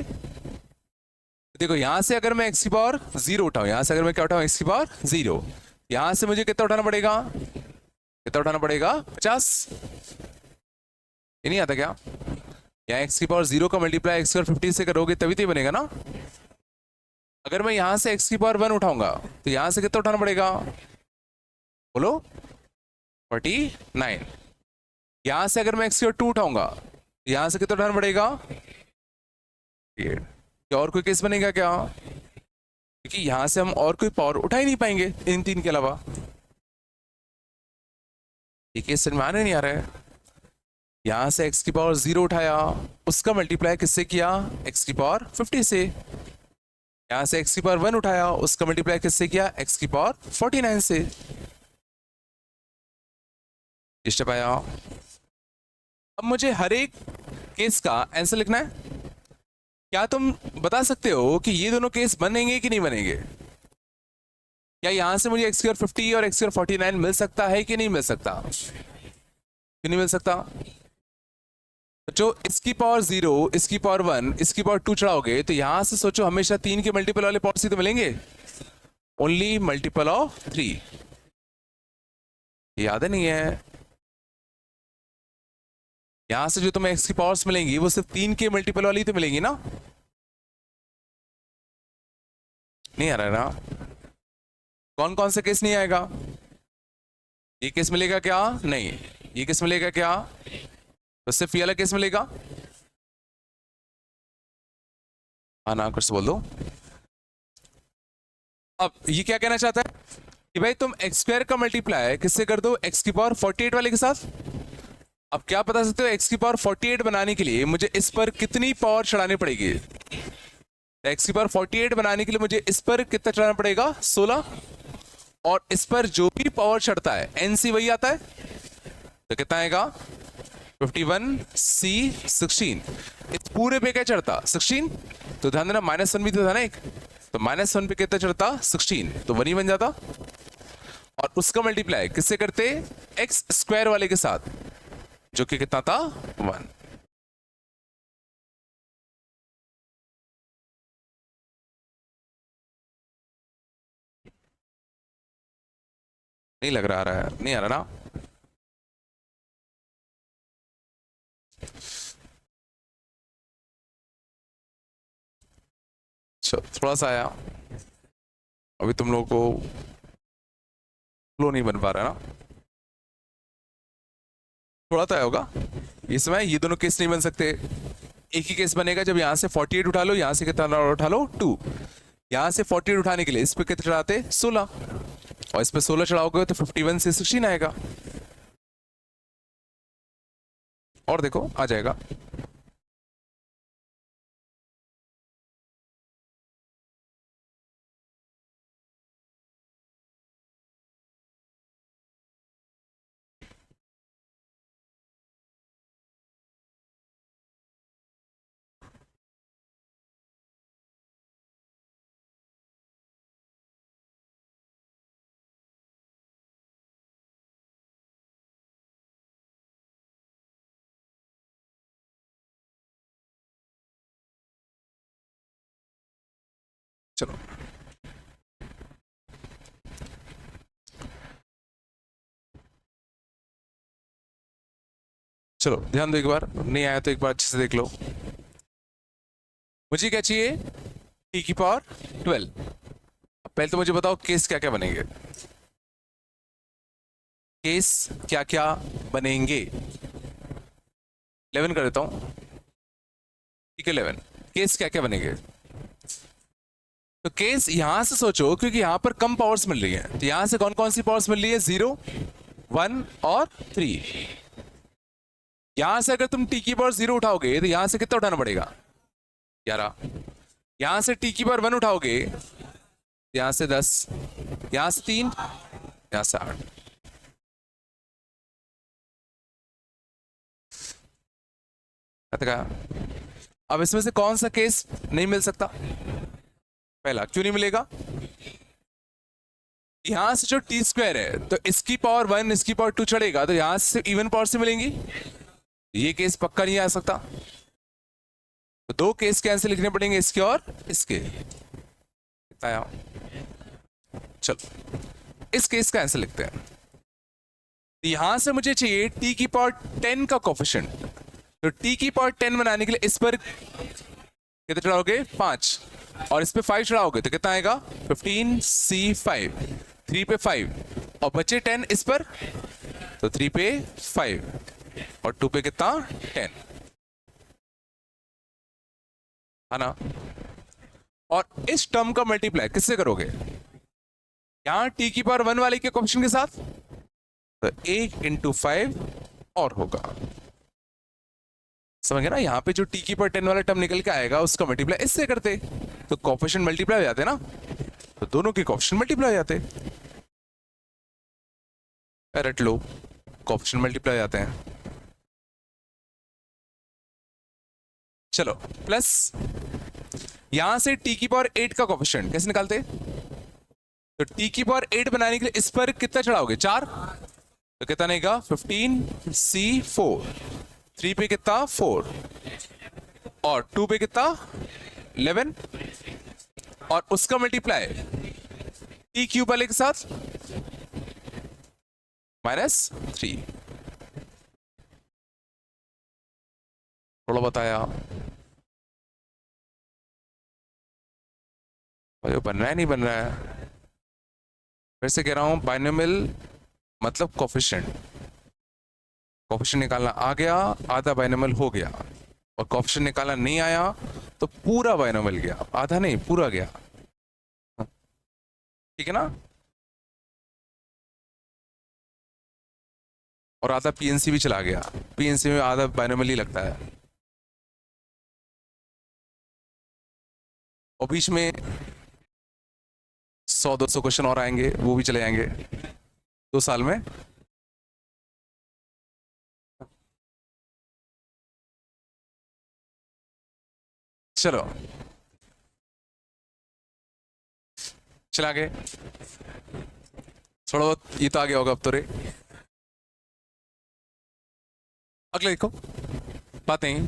देखो यहां से अगर मैं x की पावर 0 उठाऊं, यहां से अगर मैं क्या उठाऊं? x की पावर 0, यहां से मुझे कितना उठाना पड़ेगा? कितना उठाना पड़ेगा? 50। ये नहीं आता क्या? यहाँ x की पावर 0 का मल्टीप्लाई x की पावर 50 से करोगे तभी तो ये बनेगा ना। अगर मैं यहाँ से x की पावर 1 उठाऊंगा तो यहाँ से कितना उठाना पड़ेगा? बोलो 49। यहाँ से अगर मैं x की पावर 2 उठाऊंगा तो यहाँ से कितना उठाना पड़ेगा? क्या और कोई केस बनेगा क्या? क्योंकि यहाँ से हम और कोई पावर उठा ही नहीं पाएंगे इन तीन के अलावा। ये केस समझ में आने नहीं आ रहा है। यहाँ से x की पावर 0 उठाया, उसका मल्टीप्लाई किससे किया? x की पावर 50 से। यहाँ से x की पावर 1 उठाया, उसका मल्टीप्लाई किससे किया? x की पावर 49 से। स्टेप आया। अब मुझे हर एक केस का आंसर लिखना है। क्या तुम बता सकते हो कि ये दोनों केस बनेंगे कि नहीं बनेंगे? क्या यहां से मुझे x की पावर 50 और x की पावर 49 मिल सकता है कि नहीं मिल सकता? क्यों नहीं मिल सकता? जो इसकी पावर 0, इसकी पावर 1, इसकी पावर 2 चढ़ाओगे तो यहां से सोचो हमेशा 3 के मल्टीपल वाले पावर्स ही तो मिलेंगे। Only multiple of 3। याद नहीं है? यहां से जो तुम्हें x की पावर्स मिलेंगी वो सिर्फ 3 के मल्टीपल वाली तो मिलेंगी ना। नहीं आ रहा है ना? कौन कौन से केस नहीं आएगा? ये केस मिलेगा क्या? नहीं। ये केस मिलेगा क्या? तो सिर्फ ये वाला केस मिलेगा। हाँ ना कर से बोल दो। अब ये क्या कहना चाहता है कि भाई तुम एक्स स्क्वायर का मल्टीप्लाई किससे कर दो? x की पावर 48 वाले के साथ। अब क्या बता सकते हो? x की पावर 48 बनाने के लिए मुझे इस पर कितनी पावर चढ़ानी पड़ेगी? x की पावर 48 बनाने के लिए मुझे इस पर कितना चढ़ाना पड़ेगा? 16। और इस पर जो भी पावर चढ़ता है nc वही आता है, तो कितना आएगा? 51c 16। इस पूरे पे क्या चढ़ता? 16। तो ध्यान देना -1 भी तो था ना एक, तो -1 पे कितना चढ़ता? 16, तो 1 ही बन जाता। और उसका मल्टीप्लाई किससे करते? एक्स स्क्वायर वाले के साथ, जो कि कितना था? 1। नहीं लग रहा, आ रहा है? नहीं आ रहा ना? थोड़ा सा आया। अभी तुम लोगों को फ्लो नहीं बन पा रहा ना? थोड़ा तो आया होगा। इस समय ये दोनों केस नहीं बन सकते। एक ही केस बनेगा जब यहां से 48 उठा लो, यहां से कितना उठा लो? 2। यहां से 48 उठाने के लिए इस पे कितना चढ़ाते? 16। और इस पे 16 चढ़ाओगे तो 51 से 16 आएगा। और देखो आ जाएगा। चलो चलो ध्यान दो, एक बार नहीं आया तो एक बार अच्छे से देख लो। मुझे क्या चाहिए? t की पावर 12। पहले तो मुझे बताओ केस क्या क्या बनेंगे? केस क्या क्या बनेंगे? 11 कर देता हूं। ठीक है 11। केस क्या क्या बनेंगे? तो केस यहां से सोचो, क्योंकि यहां पर कम पावर्स मिल रही है, तो यहां से कौन कौन सी पावर्स मिल रही है? 0, 1 और 3। यहां से अगर तुम t की पावर 0 उठाओगे तो यहां से कितना उठाना पड़ेगा? 11। यहां से t की पावर 1 उठाओगे, यहां से 10, यहां से 3, यहां से 8। अब इसमें से कौन सा केस नहीं मिल सकता? पहला क्यों नहीं मिलेगा? यहां से जो टी स्क्वायर है तो इसकी पावर 1, इसकी पावर 2 चढ़ेगा तो यहां से इवन पावर से मिलेंगी। ये केस पक्का नहीं आ सकता, तो 2 केस कैंसिल लिखने पड़ेंगे, इसके और इसके। आया? चलो इस केस का आंसर लिखते हैं। यहां से मुझे चाहिए t की पावर 10 का कोफिशिएंट। तो टी की पावर 10 बनाने के लिए इस पर कितना चढ़ाओगे 5, और इस पे 5 चढ़ाओगे तो कितना आएगा 15c5, 3 पे 5 और बचे 10 इस पर, तो 3 पे 5 और 2 पे कितना 10 है ना। और इस टर्म का मल्टीप्लाई किससे करोगे, यहां टी की पावर 1 वाले के कोएफिशिएंट के साथ, तो 8 इंटू 5 और होगा, समझ गए ना। यहां पे जो टी की पावर 10 वाला टर्म निकल के आएगा उसका मल्टीप्लाई इससे करते, तो कोएफिशिएंट मल्टीप्लाई हो जाते ना, तो दोनों के कोएफिशिएंट मल्टीप्लाई हो जाते, रट लो, कोएफिशिएंट मल्टीप्लाई हो जाते हैं। चलो प्लस यहां से टी की पावर 8 का कोएफिशिएंट कैसे निकालते, तो टी की पावर 8 बनाने के लिए इस पर कितना चढ़ाओगे 4, तो कितना आएगा 15c4, 3 पे कितना 4 और 2 पे कितना 11 और उसका मल्टीप्लाई टी क्यूब वाले के साथ -3। थोड़ा बताया भाई, बन रहा है नहीं बन रहा है, फिर से कह रहा हूं बाइनोमियल मतलब कोएफिशिएंट, कोएफिशिएंट निकालना आ गया आधा बाइनोमियल हो गया, और कोएफिशिएंट निकालना नहीं आया तो पूरा बाइनोमियल गया, आधा नहीं पूरा गया, ठीक है ना। और आधा पीएनसी भी चला गया, पीएनसी में आधा बाइनोमियल ही लगता है, और बीच में 100-200 क्वेश्चन और आएंगे, वो भी चले जाएंगे 2 साल में। चलो चला गए, थोड़ा बहुत ये तो आ गया होगा अब तो रे। अगले देखो बातें,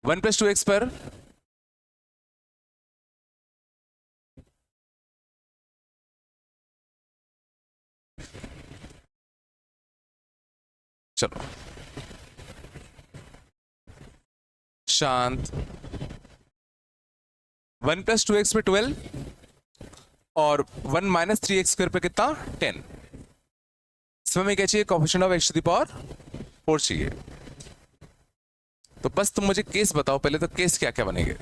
1 + 2x पर चलो शांत, 1 + 2x पे 12 और 1 - 3x² पे कितना 10, इसमें हमें क्या चाहिए coefficient of x to the power 4 चाहिए। तो बस तुम मुझे केस बताओ पहले, तो केस क्या क्या बनेंगे।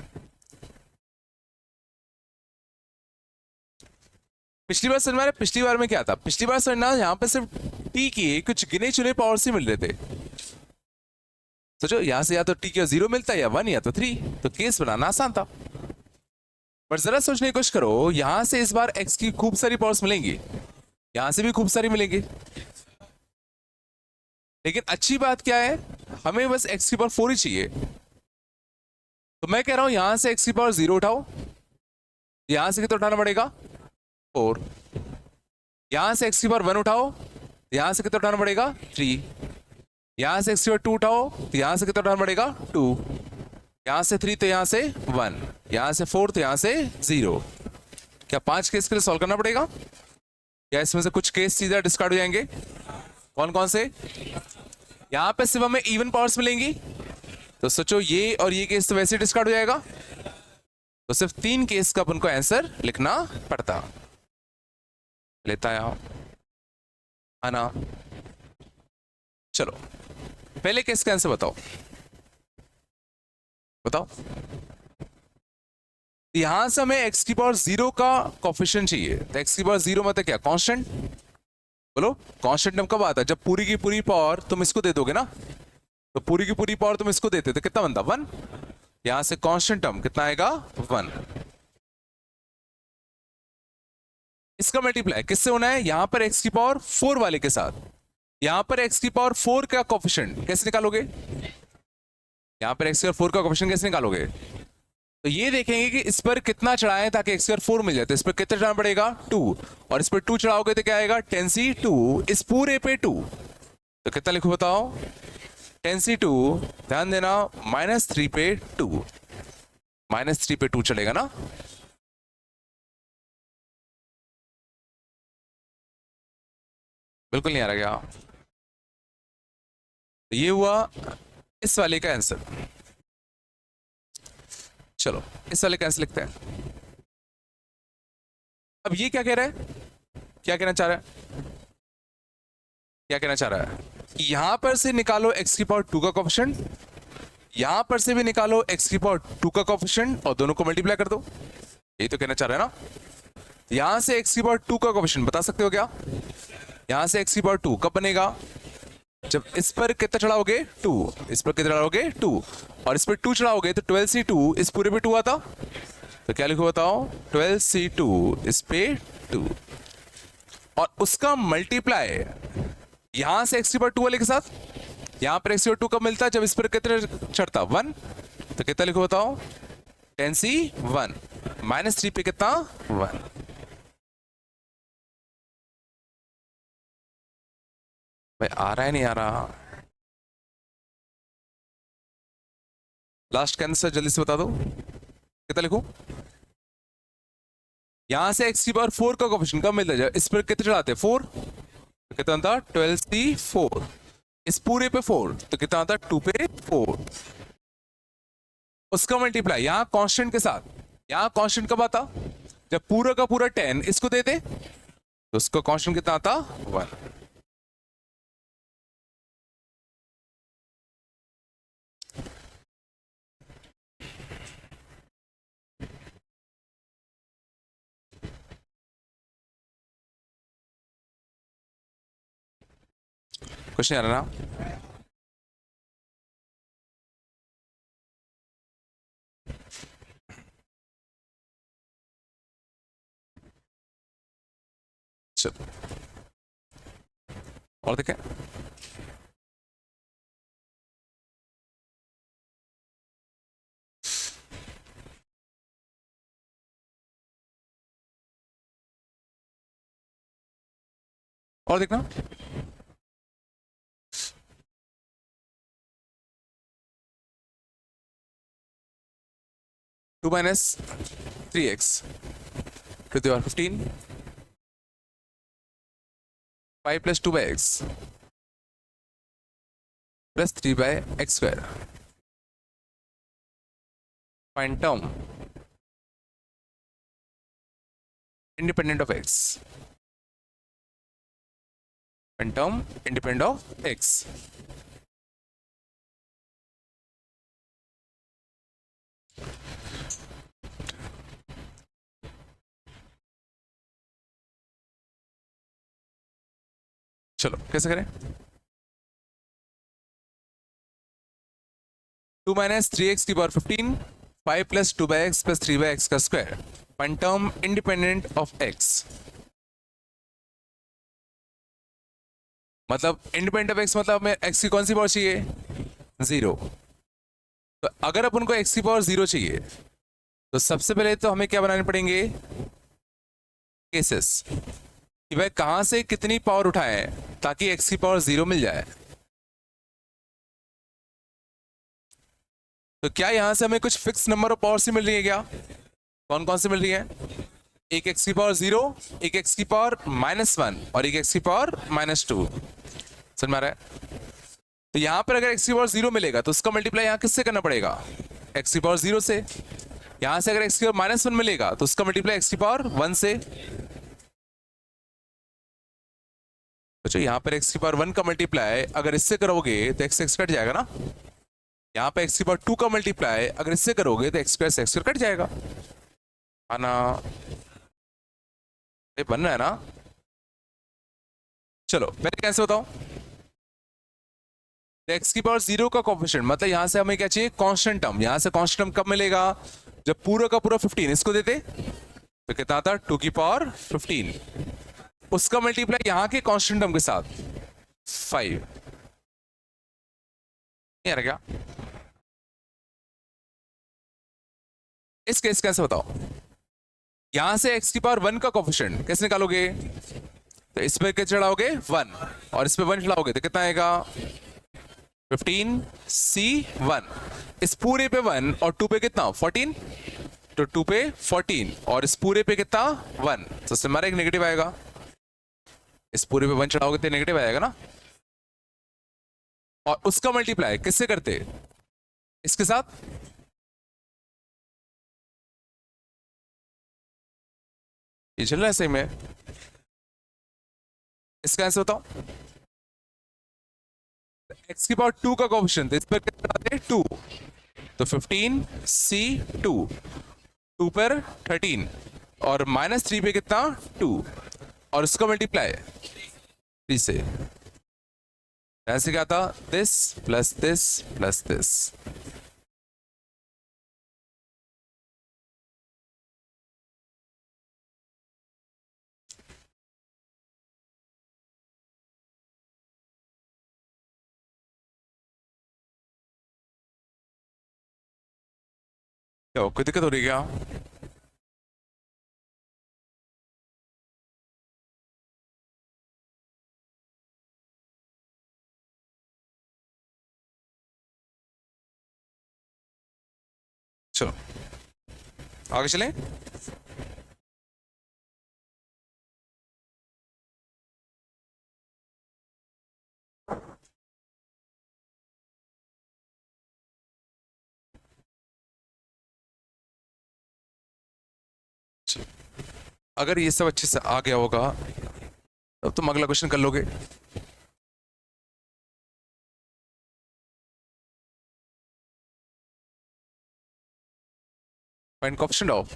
पिछली बार समझ में, पिछली बार में क्या था, पिछली बार समझना यहाँ पे सिर्फ टी की कुछ गिने चुने पावर से मिल रहे थे, सोचो यहां से या तो टी का 0 मिलता है या 1 या तो 3, तो केस बनाना आसान था। पर जरा सोचने की कोशिश करो, यहां से इस बार x की खूब सारी पावर्स मिलेंगी, यहां से भी खूब सारी मिलेंगी, लेकिन अच्छी बात क्या है, हमें बस x की पावर 4 ही चाहिए। तो मैं कह रहा हूं यहां से x की पावर 0 उठाओ, यहां से कितना उठाना पड़ेगा 4, यहां से x की पावर 1 उठाओ, यहां से कितना उठाना पड़ेगा 3, यहां से x की पावर 2 उठाओ, तो यहां से कितना उठाना पड़ेगा 2, यहां से 3 तो यहां से 1, यहां से 4 तो यहां से 0। क्या 5 केस के लिए सॉल्व करना पड़ेगा, या इसमें से कुछ केस सीधा डिस्कार्ड हो जाएंगे, कौन कौन से, यहां पे सिर्फ हमें इवन पावर्स मिलेंगी, तो सोचो ये और ये केस तो वैसे डिस्कार्ड हो जाएगा, तो सिर्फ 3 केस का अपन को आंसर लिखना पड़ता, लेता है ना। चलो पहले केस का आंसर बताओ, बताओ। यहां से हमें x की पावर 0 का कोएफिशिएंट चाहिए, तो x की पावर 0 मतलब क्या कांस्टेंट, बोलो कांस्टेंट टर्म कब आता है, जब पूरी की पूरी पावर तुम इसको दे दोगे ना, तो पूरी की पूरी पावर तुम इसको देते तो कितना बनता 1, यहां से कांस्टेंट टर्म कितना आएगा 1, इसका मल्टीप्लाई किससे होना है, यहां पर x की पावर 4 वाले के साथ, यहां पर x की पावर 4 का कोएफिशिएंट कैसे निकालोगे, यहां पर x की पावर 4 का कोएफिशिएंट कैसे निकालोगे, तो ये देखेंगे कि इस पर कितना चढ़ाए ताकि x की पावर 4 मिल जाए, तो इस पर कितना चढ़ाना पड़ेगा 2, और इस पर 2 चढ़ाओगे तो क्या आएगा 10c2, इस पूरे पे 2, तो कितना लिखो बताओ 10c2, ध्यान देना -3 पे 2, -3 पे 2 चलेगा ना, बिल्कुल नहीं आ रहा क्या? तो ये हुआ इस वाले का आंसर। चलो इस वाले का आंसर लिखते हैं। अब ये क्या कह रहा है, क्या कहना चाह रहा है, क्या कहना चाह रहा है कि यहां पर से निकालो x की पावर 2 का कोफिशिएंट, यहां पर से भी निकालो x की पावर 2 का कोफिशिएंट और दोनों को मल्टीप्लाई कर दो। यही तो कहना चाह रहा है ना। यहां से x की पावर 2 का कोफिशिएंट बता सकते हो क्या? यहां से x की पावर 2 कब बनेगा? जब इस पर कितना चढ़ाओगे 2, इस पर कितना चढ़ाओगे 2 और इस पर 2 चढ़ाओगे तो 12c2 इस पूरे पे 2 आता। तो क्या लिखो बताओ, 12c2 इस पे 2 और उसका मल्टीप्लाई यहां से x की पावर 2 वाले के साथ। यहां पर x की पावर 2 कब मिलता है? जब इस पर कितना चढ़ता 1। तो कितना लिखो बताओ, 10c1 -3 पे कितना 1। भाई आ रहा है नहीं आ रहा? लास्ट का आंसर जल्दी से बता दो, कितना लिखो? यहां से x की पावर 4 का कोफिशिएंट कब मिलता है? इस पर कितने चढ़ाते हैं 4, तो कितना आता 12c4 इस पूरे पे 4 तो कितना आता 2 पे 4। उसका मल्टीप्लाई यहां कांस्टेंट के साथ, यहां कांस्टेंट कब आता? जब पूरा का पूरा 10 इसको देते तो उसका कांस्टेंट कितना आता 1। कुछ नहीं आ रहा ना? चलो और देखें। और देखना, 2 minus 3x to the power 15, 5 plus 2 by x plus 3 by x square. Find term independent of x. Find term independent of x. चलो कैसे करें? 2 minus 3x की power 15, 5 plus 2 by x plus 3 by x का square. Find term independent of x. मतलब independent of x मतलब हमें x की कौन सी पावर चाहिए? 0। तो अगर अपन को x की पावर 0 चाहिए तो सबसे पहले तो हमें क्या बनाने पड़ेंगे? केसेस कि भाई कहां से कितनी पावर उठाएं ताकि x की पावर 0 मिल जाए। तो क्या यहां से हमें कुछ फिक्स नंबर ऑफ पावर से मिल रही है क्या? कौन कौन से मिल रही है? एक x की पावर 0, एक x की पावर -1 और एक x की पावर -2। समझ में आ रहा है? तो यहां पर अगर x की पावर 0 मिलेगा तो उसका मल्टीप्लाई यहां किससे करना पड़ेगा? x की पावर 0 से। यहां से अगर x की पावर -1 मिलेगा तो उसका मल्टीप्लाई x की पावर 1 से। तो यहां पर x की पावर 1 का मल्टीप्लाई अगर इससे करोगे तो x कट जाएगा ना। यहां पर x की पावर 2 का मल्टीप्लाई अगर इससे करोगे तो x स्क्वायर से x कट जाएगा। आना ये बन रहा है ना? चलो पहले कैसे बताओ? x की पावर 0 का कोफिशिएंट मतलब यहां से हमें क्या चाहिए? Constant term. यहां से कांस्टेंट टर्म कब मिलेगा? जब पूरा का पूरा 15 इसको देते तो कितना आता 2 की पावर 15। उसका मल्टीप्लाई यहां के कांस्टेंट टर्म के साथ 5। नहीं आ रहा क्या? इस केस कैसे बताओ? यहां से x की पावर 1 का कोफिशिएंट कैसे निकालोगे? तो इस पे क्या चढ़ाओगे 1 और इस पे 1 चढ़ाओगे तो कितना आएगा 15c1। इस पूरे पे 1 और 2 पे कितना 14, तो 2 पे 14 और इस पूरे पे कितना 1, तो इससे हमारा एक नेगेटिव आएगा। इस पूरे पे 1 चढ़ाओगे तो नेगेटिव आएगा ना, और उसका मल्टीप्लाई किससे करते, इसके साथ। ये चल रहा है सही में। इसका आंसर बताओ। x की पावर 2 का कोएफिशिएंट इस पर कितना आते हैं 2, तो 15c2, 2 पर 13 और -3 पे कितना 2 और उसका मल्टीप्लाई 3 से। ऐसे क्या था, this plus this plus this. क्या कोई दिक्कत हो रही है क्या? चलो आगे चलें। अगर ये सब अच्छे से आ गया होगा तब तुम अगला क्वेश्चन कर लोगे। फाइंड कोएफिशिएंट ऑफ,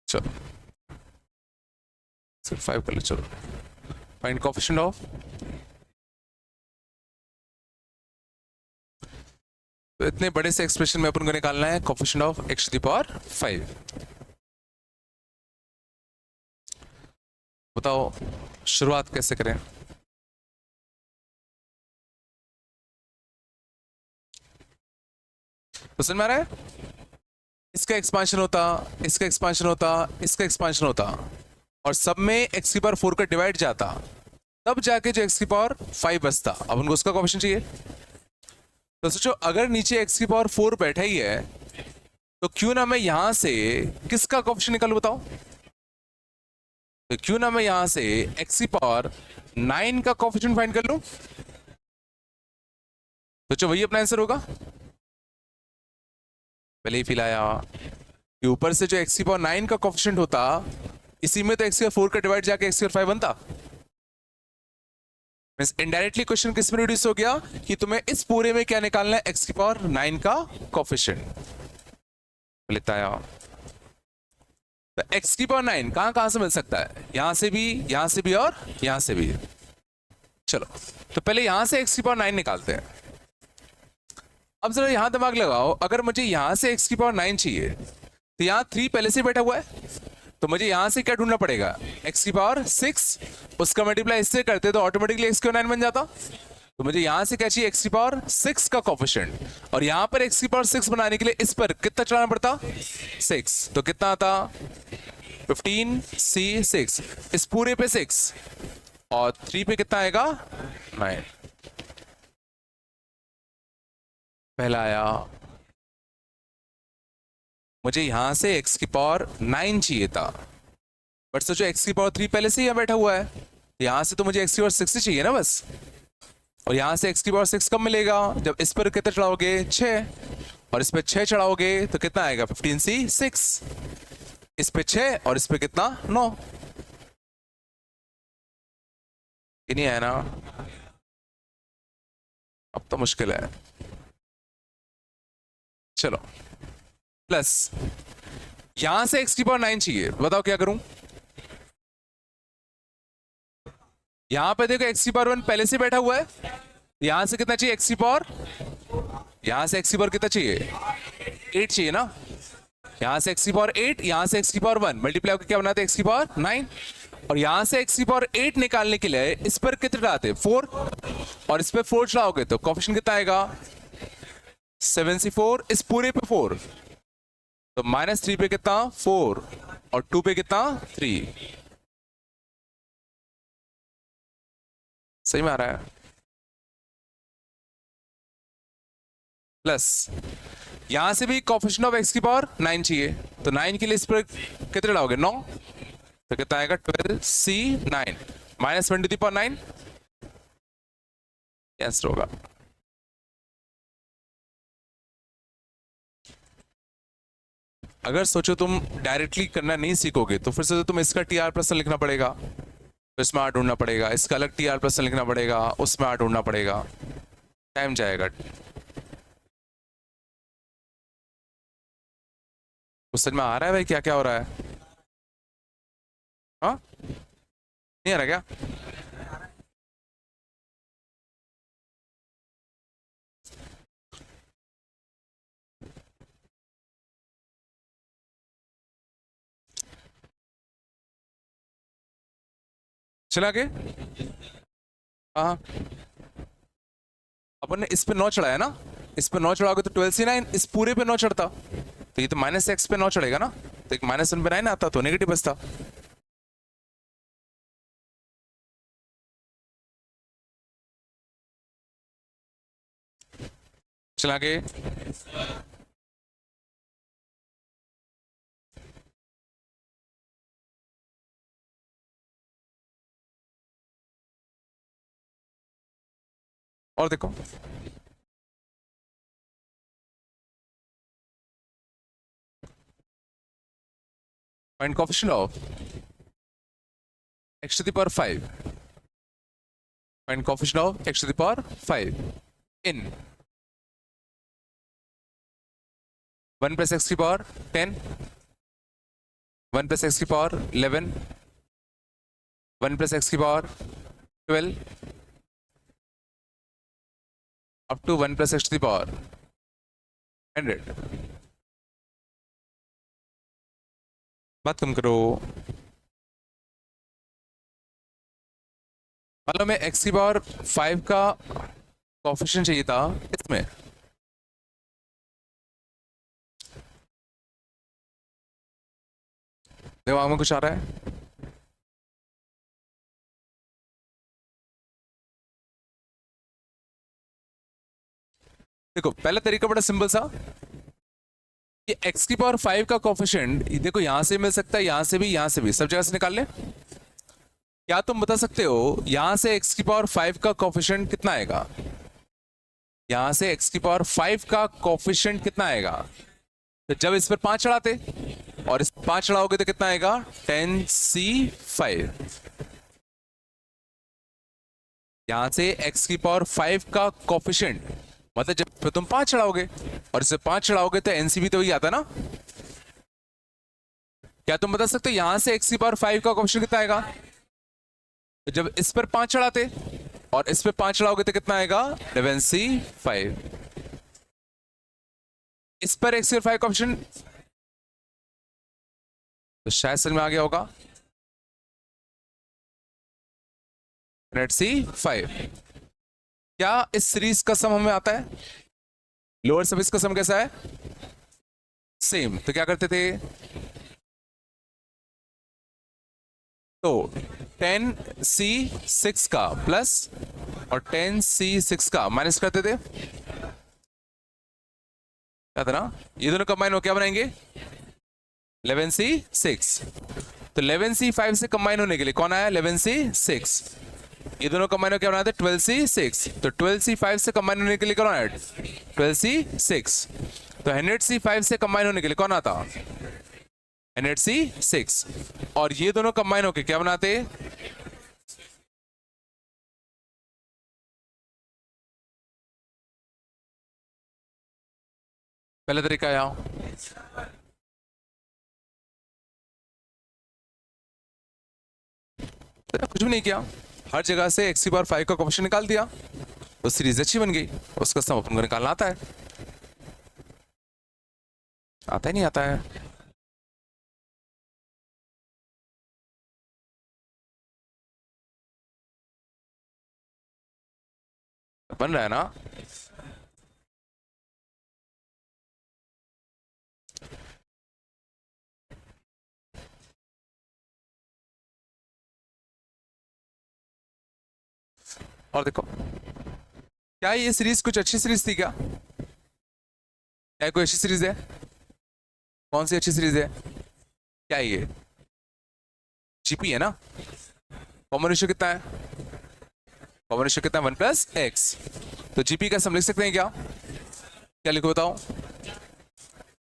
चलो सिर्फ 5 कर लो। चलो फाइंड कोएफिशिएंट ऑफ, तो इतने बड़े से एक्सप्रेशन में अपन को निकालना है कोएफिशिएंट ऑफ x⁵ बताओ शुरुआत कैसे करें। तो समझ में आ रहा है, इसका एक्सपांशन होता, इसका एक्सपांशन होता, इसका एक्सपांशन होता और सब में x⁴ का डिवाइड जाता, तब जाके जो x⁵ बचता। अब उनको उसका कोएफिशिएंट चाहिए। तो सोचो अगर नीचे x⁴ बैठा ही है तो क्यों ना मैं यहां से किसका कोएफिशिएंट निकालूं बताओ। तो क्यों ना मैं यहां से x⁹ का कोएफिशिएंट फाइंड कर लूं। सोचो वही अपना आंसर होगा। पहले ही फील आया कि ऊपर से जो x⁹ का कोएफिशिएंट होता, इसी में तो x⁴ का डिवाइड जाके x⁵ बनता। मींस इनडायरेक्टली क्वेश्चन किस में रिड्यूस हो गया कि तुम्हें इस पूरे में क्या निकालना है, x⁹ का कोएफिशिएंट लेता आया। तो x⁹ कहां से मिल सकता है, यहां से भी, यहां से भी और यहां से भी। चलो तो पहले यहां से x⁹ निकालते हैं। अब जरा यहां दिमाग लगाओ, अगर मुझे यहां से x⁹ चाहिए तो यहां 3 पहले से बैठा हुआ है, तो मुझे यहां से क्या ढूंढना पड़ेगा, x⁵, उसका मल्टीप्लाई इससे करते तो ऑटोमेटिकली x⁹ बन जाता। तो मुझे यहां से क्या चाहिए, x⁵ का कोएफिशिएंट, और यहां पर x⁵ बनाने के लिए इस पर कितना चढ़ाना पड़ता, 6। तो कितना आता 15c6, इस पूरे पे 6 और 3 पे कितना आएगा 9। पहला आया, मुझे यहां से x⁹ चाहिए था, बट सोचो x⁵ पहले से ही बैठा हुआ है, यहां से तो मुझे x⁵ ही चाहिए ना बस। और यहां से x⁵ कब मिलेगा, जब इस पर कितना चढ़ाओगे 6, और इस पे 6 चढ़ाओगे तो कितना आएगा 15c6, इस पे 6 और इस पे कितना 9। ये नहीं आया ना, अब तो मुश्किल है। चलो प्लस यहां से x⁹ चाहिए, बताओ क्या करूं। यहां पे देखो x⁴ पहले से बैठा हुआ है, यहां से कितना चाहिए x⁴, यहां से x⁴ कितना चाहिए 8 चाहिए ना, यहां से x की पावर 8, यहां से x की पावर 1 मल्टीप्लाई होकर क्या बनाते हैं x की पावर 9, और यहां से x की पावर 8 निकालने के लिए इस पर कितने चढ़ाते 4, और इस पे 4 चढ़ाओगे तो कोफिशिएंट कितना आएगा 7c4, इस पूरे पे 4, तो -3 पे कितना 4 और 2 पे कितना 3। सही में आ रहा है। प्लस यहां से भी कोफिशिएंट ऑफ x की पावर 9 चाहिए, तो 9 के लिए इस पर कितने लाओगे 9, तो कितना आएगा 12c9 -1 to the power 9, answer होगा। अगर सोचो तुम डायरेक्टली करना नहीं सीखोगे तो फिर से तो तुम इसका टी आर प्लस लिखना पड़ेगा, फिर इसमें आर ढूंढना पड़ेगा, इसका अलग टी आर प्लस लिखना पड़ेगा, उसमें आर ढूंढना पड़ेगा, टाइम जाएगा। उस समझ में आ रहा है भाई क्या क्या हो रहा है? हाँ नहीं आ रहा क्या? चला के हाँ, अपन ने इस पे 9 चढ़ाया ना, इस पे 9 चढ़ाओगे तो 12c9, इस पूरे पे 9 चढ़ता तो ये तो -x पे 9 चढ़ेगा ना, तो एक -1 पे 9 आता तो नेगेटिव बचता। चला के और देखो find coefficient of x to the power 5, find coefficient of x to the power 5 in 1 plus x की पावर 10, 1 plus x की पावर 11, 1 plus x की power 12 up to 1 plus x to the power 100। बात कम करो। मान लो मैं x की power 5 का coefficient चाहिए था इसमें, दिमाग में कुछ आ रहा है? देखो पहला तरीका बड़ा सिंपल सा, ये x की पावर 5 का कोएफिशिएंट देखो यहां से मिल सकता है, यहां से भी, यहां से भी, सब जगह से निकाल ले। क्या तुम बता सकते हो यहां से x की पावर 5 का कोएफिशिएंट कितना आएगा? यहां से x की पावर 5 का कोएफिशिएंट कितना आएगा? तो जब इस पर 5 चढ़ाते और इस 5 चढ़ाओगे तो कितना आएगा 10c5। यहां से x की पावर 5 का कोएफिशिएंट मतलब जब तुम 5 चढ़ाओगे और इसे 5 चढ़ाओगे तो एनसीबी तो वही आता ना। क्या तुम बता सकते हो यहां से x की पावर 5 का कोएफिशिएंट कितना आएगा? तो जब इस पर 5 चढ़ाते और इस पे 5 चढ़ाओगे तो कितना आएगा 11c5। इस पर x की 5 कोएफिशिएंट तो शायद समझ में आ गया होगा, c5। क्या इस सीरीज का सम हमें आता है? लोअर सब इसका सम कैसा है? सेम। तो क्या करते थे, तो 10c6 का प्लस और 10c6 का माइनस करते थे, क्या था ना, ये दोनों कंबाइन हो क्या बनाएंगे 11c6। तो 11c5 से कंबाइन होने के लिए कौन आया 11c6, ये दोनों कंबाइन हो क्या बनाते 12c6। तो 12c5 से कंबाइन होने के लिए कौन आया 12c6। तो 100c5 से कंबाइन होने के लिए कौन आता 100c6, और ये दोनों कंबाइन होके क्या बनाते पहला तरीका आया। कुछ भी नहीं किया, हर जगह से x की पावर 5 का कोएफिशिएंट निकाल दिया, तो सीरीज अच्छी बन गई, उसका सम अपन को निकालना आता है। आता ही नहीं आता है। बन रहा है ना। और देखो, क्या ये सीरीज कुछ अच्छी सीरीज थी क्या? क्या कोई अच्छी सीरीज है? कौन सी अच्छी सीरीज है? क्या है ये? जीपी है ना। कॉमन रेशियो कितना है? कॉमन रेशियो कितना है? 1 + x। तो जीपी का हम लिख सकते हैं क्या? क्या लिखो बताओ।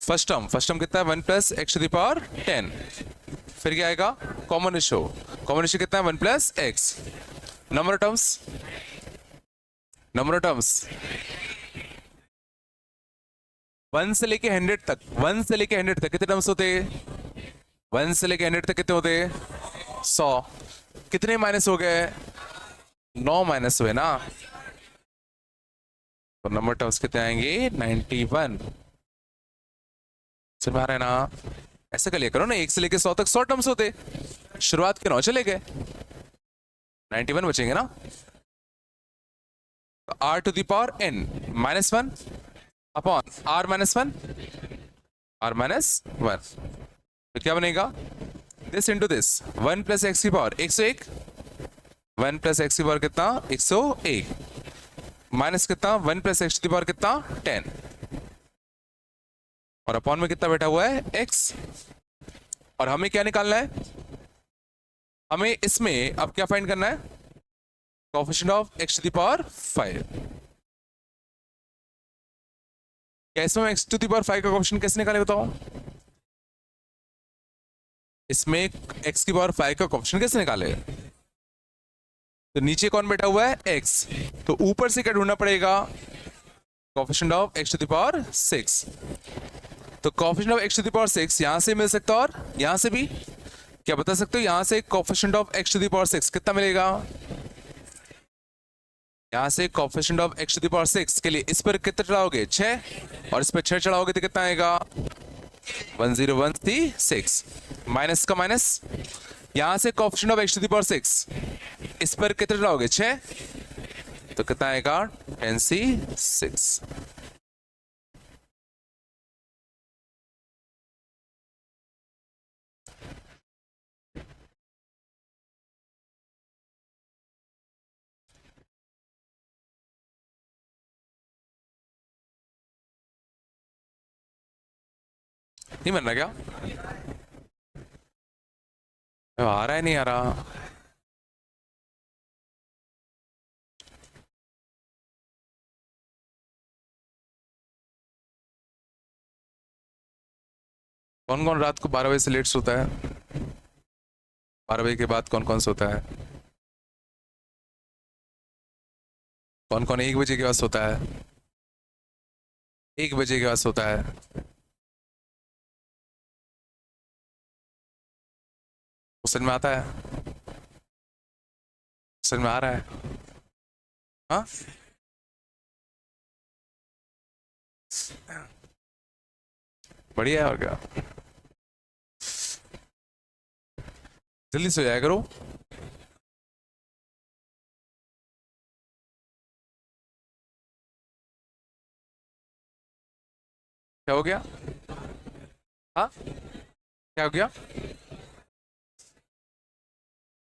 फर्स्ट टर्म कितना है? 1 + x⁻10। फिर क्या आएगा? Common ratio. कॉमन रेशियो कितना है? 1 + x। नंबर ऑफ टर्म्स 1 से लेके 100 तक, 1 से लेके 100 तक कितने टर्म्स होते? 1 से लेके 100 तक कितने होते? 100। कितने माइनस हो गए? 9 माइनस हुए ना। तो नंबर टर्म्स कितने आएंगे? 91। समझ में आ रहा है ना? ऐसे कर लिया करो ना, 1 से लेके 100 तक 100 टर्म्स होते, शुरुआत के 9 चले गए, 91 बचेंगे ना। तो r⁻n -1 अपॉन r-1, r-1। तो क्या बनेगा? This into this, 1 + x⁻, 101। 1 + x⁻ कितना? 101। माइनस कितना? 1 + x⁻ कितना? 10। और अपॉन में कितना बैठा हुआ है? x। और हमें क्या निकालना है? हमें इसमें अब क्या फाइंड करना है? Coefficient of x⁵। क्या इसमें x⁵ का कोएफिशिएंट कैसे निकाले बताओ? इसमें x⁵ का कोएफिशिएंट कैसे निकाले? तो नीचे कौन बैठा हुआ है? x। तो ऊपर से क्या ढूंढना पड़ेगा? Coefficient of x⁶। तो कोएफिशिएंट ऑफ x⁶ यहां से मिल सकता है और यहां से भी। क्या बता सकते हो यहां से कोएफिशिएंट ऑफ x⁶ कितना मिलेगा? यहां से कोएफिशिएंट ऑफ x⁶ के लिए इस पर कितना चढ़ाओगे? 6। और इस पर 6 चढ़ाओगे तो कितना आएगा? 1016। माइनस का माइनस, यहां से कोएफिशिएंट ऑफ x⁶ इस पर कितना चढ़ाओगे? 6। तो कितना आएगा? 10c6। नहीं बन रहा क्या? आ रहा है नहीं आ रहा? कौन कौन रात को 12 बजे से लेट सोता है? 12 बजे के बाद कौन कौन सोता है? कौन कौन 1 बजे के बाद सोता है? 1 बजे के बाद सोता है? समझ में आता है? समझ में आ रहा है? हाँ। बढ़िया है और क्या। जल्दी सो जाया करो। क्या हो गया? हाँ, क्या हो गया?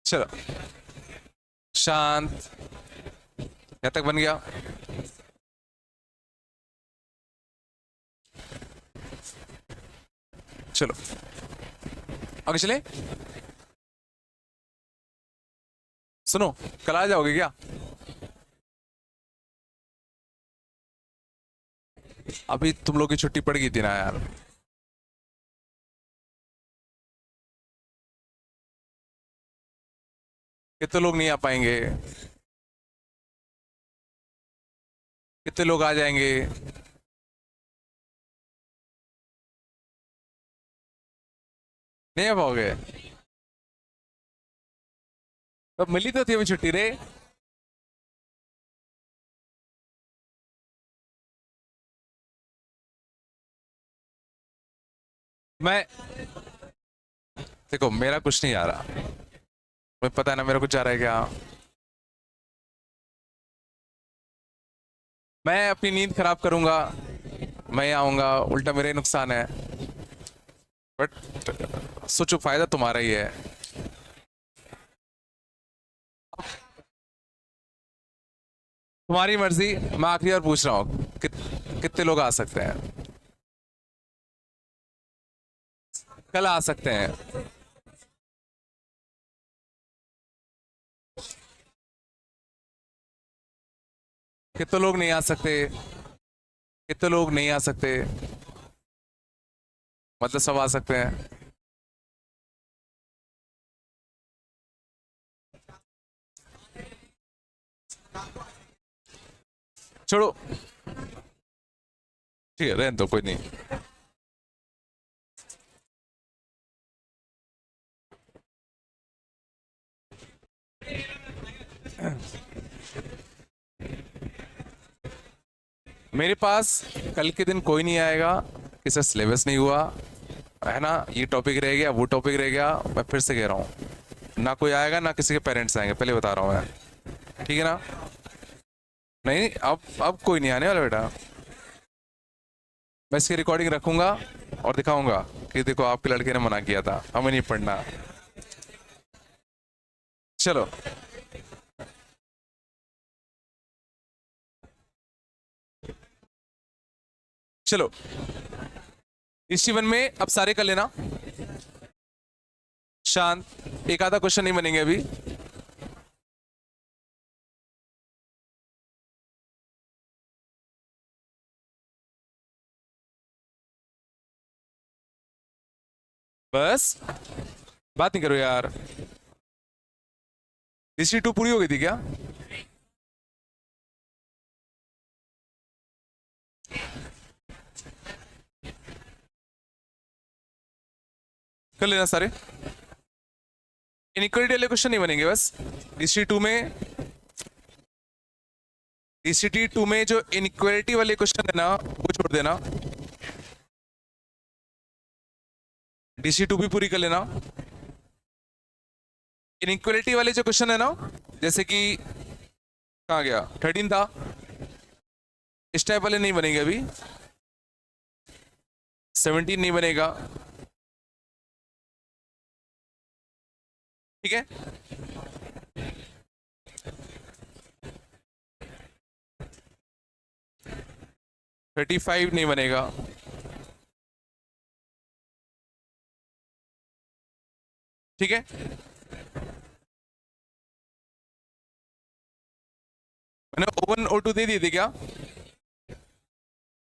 चलो शांत। यहाँ तक बन गया। चलो आगे चले। सुनो, कल आ जाओगे क्या? अभी तुम लोग की छुट्टी पड़ गई थी ना यार। कितने लोग नहीं आ पाएंगे? कितने लोग आ जाएंगे? नहीं आ पाओगे? तो मिली तो थी अभी छुट्टी रे। मैं देखो मेरा कुछ नहीं आ रहा, मुझे पता है ना मेरा कुछ जा रहा है क्या। मैं अपनी नींद खराब करूंगा, मैं आऊंगा, उल्टा मेरा ही नुकसान है। बट सोचो फायदा तुम्हारा ही है। तुम्हारी मर्जी। मैं आखिरी बार पूछ रहा हूँ कितने लोग आ सकते हैं? कल आ सकते हैं? कितने लोग नहीं आ सकते? कितने लोग नहीं आ सकते? मतलब सब आ सकते हैं? छोड़ो, ठीक है रहने दो, कोई नहीं। मेरे पास कल के दिन कोई नहीं आएगा, किसी सिलेबस नहीं हुआ है ना, ये टॉपिक रह गया, वो टॉपिक रह गया। मैं फिर से कह रहा हूँ, ना कोई आएगा ना किसी के पेरेंट्स आएंगे, पहले बता रहा हूँ मैं, ठीक है ना। नहीं, अब कोई नहीं आने वाला बेटा। मैं इसकी रिकॉर्डिंग रखूंगा और दिखाऊंगा कि देखो आपके लड़के ने मना किया था, हमें नहीं पढ़ना। चलो, चलो इस जीवन में अब सारे कर लेना, शांत। एक आधा क्वेश्चन नहीं बनेंगे अभी। बस बात नहीं करो यार। हिस्ट्री टू पूरी हो गई थी क्या? कर लेना सारे। इनइक्वालिटी वाले क्वेश्चन नहीं बनेंगे बस। हिस्ट्री टू में, हिस्ट्री टू में जो इनइक्वालिटी वाले क्वेश्चन है ना वो छोड़ देना। डीसी टू भी पूरी कर लेना। इनइक्वालिटी वाले जो क्वेश्चन है ना, जैसे कि कहाँ गया 13 था, इस टाइप वाले नहीं बनेंगे अभी। 17 नहीं बनेगा, ठीक है। थर्टी फाइव नहीं बनेगा, ठीक है। मैंने ओवन ओ टू दे दिए थे क्या?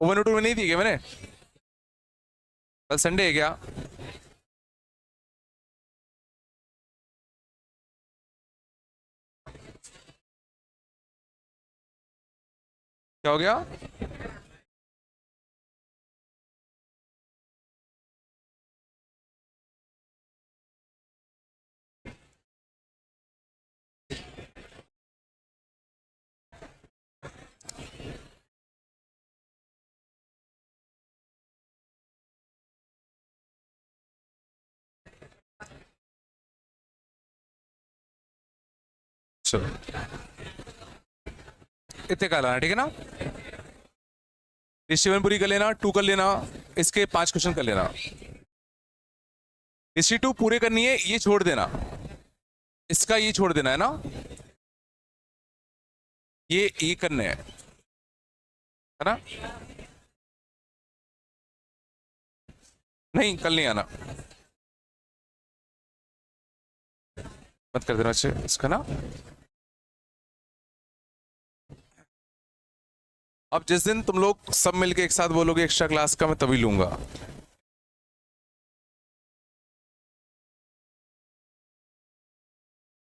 ओवन ओ टू में नहीं दिए क्या मैंने? कल संडे है क्या? क्या हो गया? चलो इतने का लाना, ठीक है ना। हिस्ट्री वन पूरी कर लेना, टू कर लेना, इसके 5 क्वेश्चन कर लेना। हिस्ट्री टू पूरे करनी है, ये छोड़ देना, इसका ये छोड़ देना है ना, ये करने हैं, है ना। नहीं कल नहीं आना, मत कर देना अच्छे इसका ना। अब जिस दिन तुम लोग सब मिलके एक साथ बोलोगे एक्स्ट्रा क्लास का, मैं तभी लूंगा।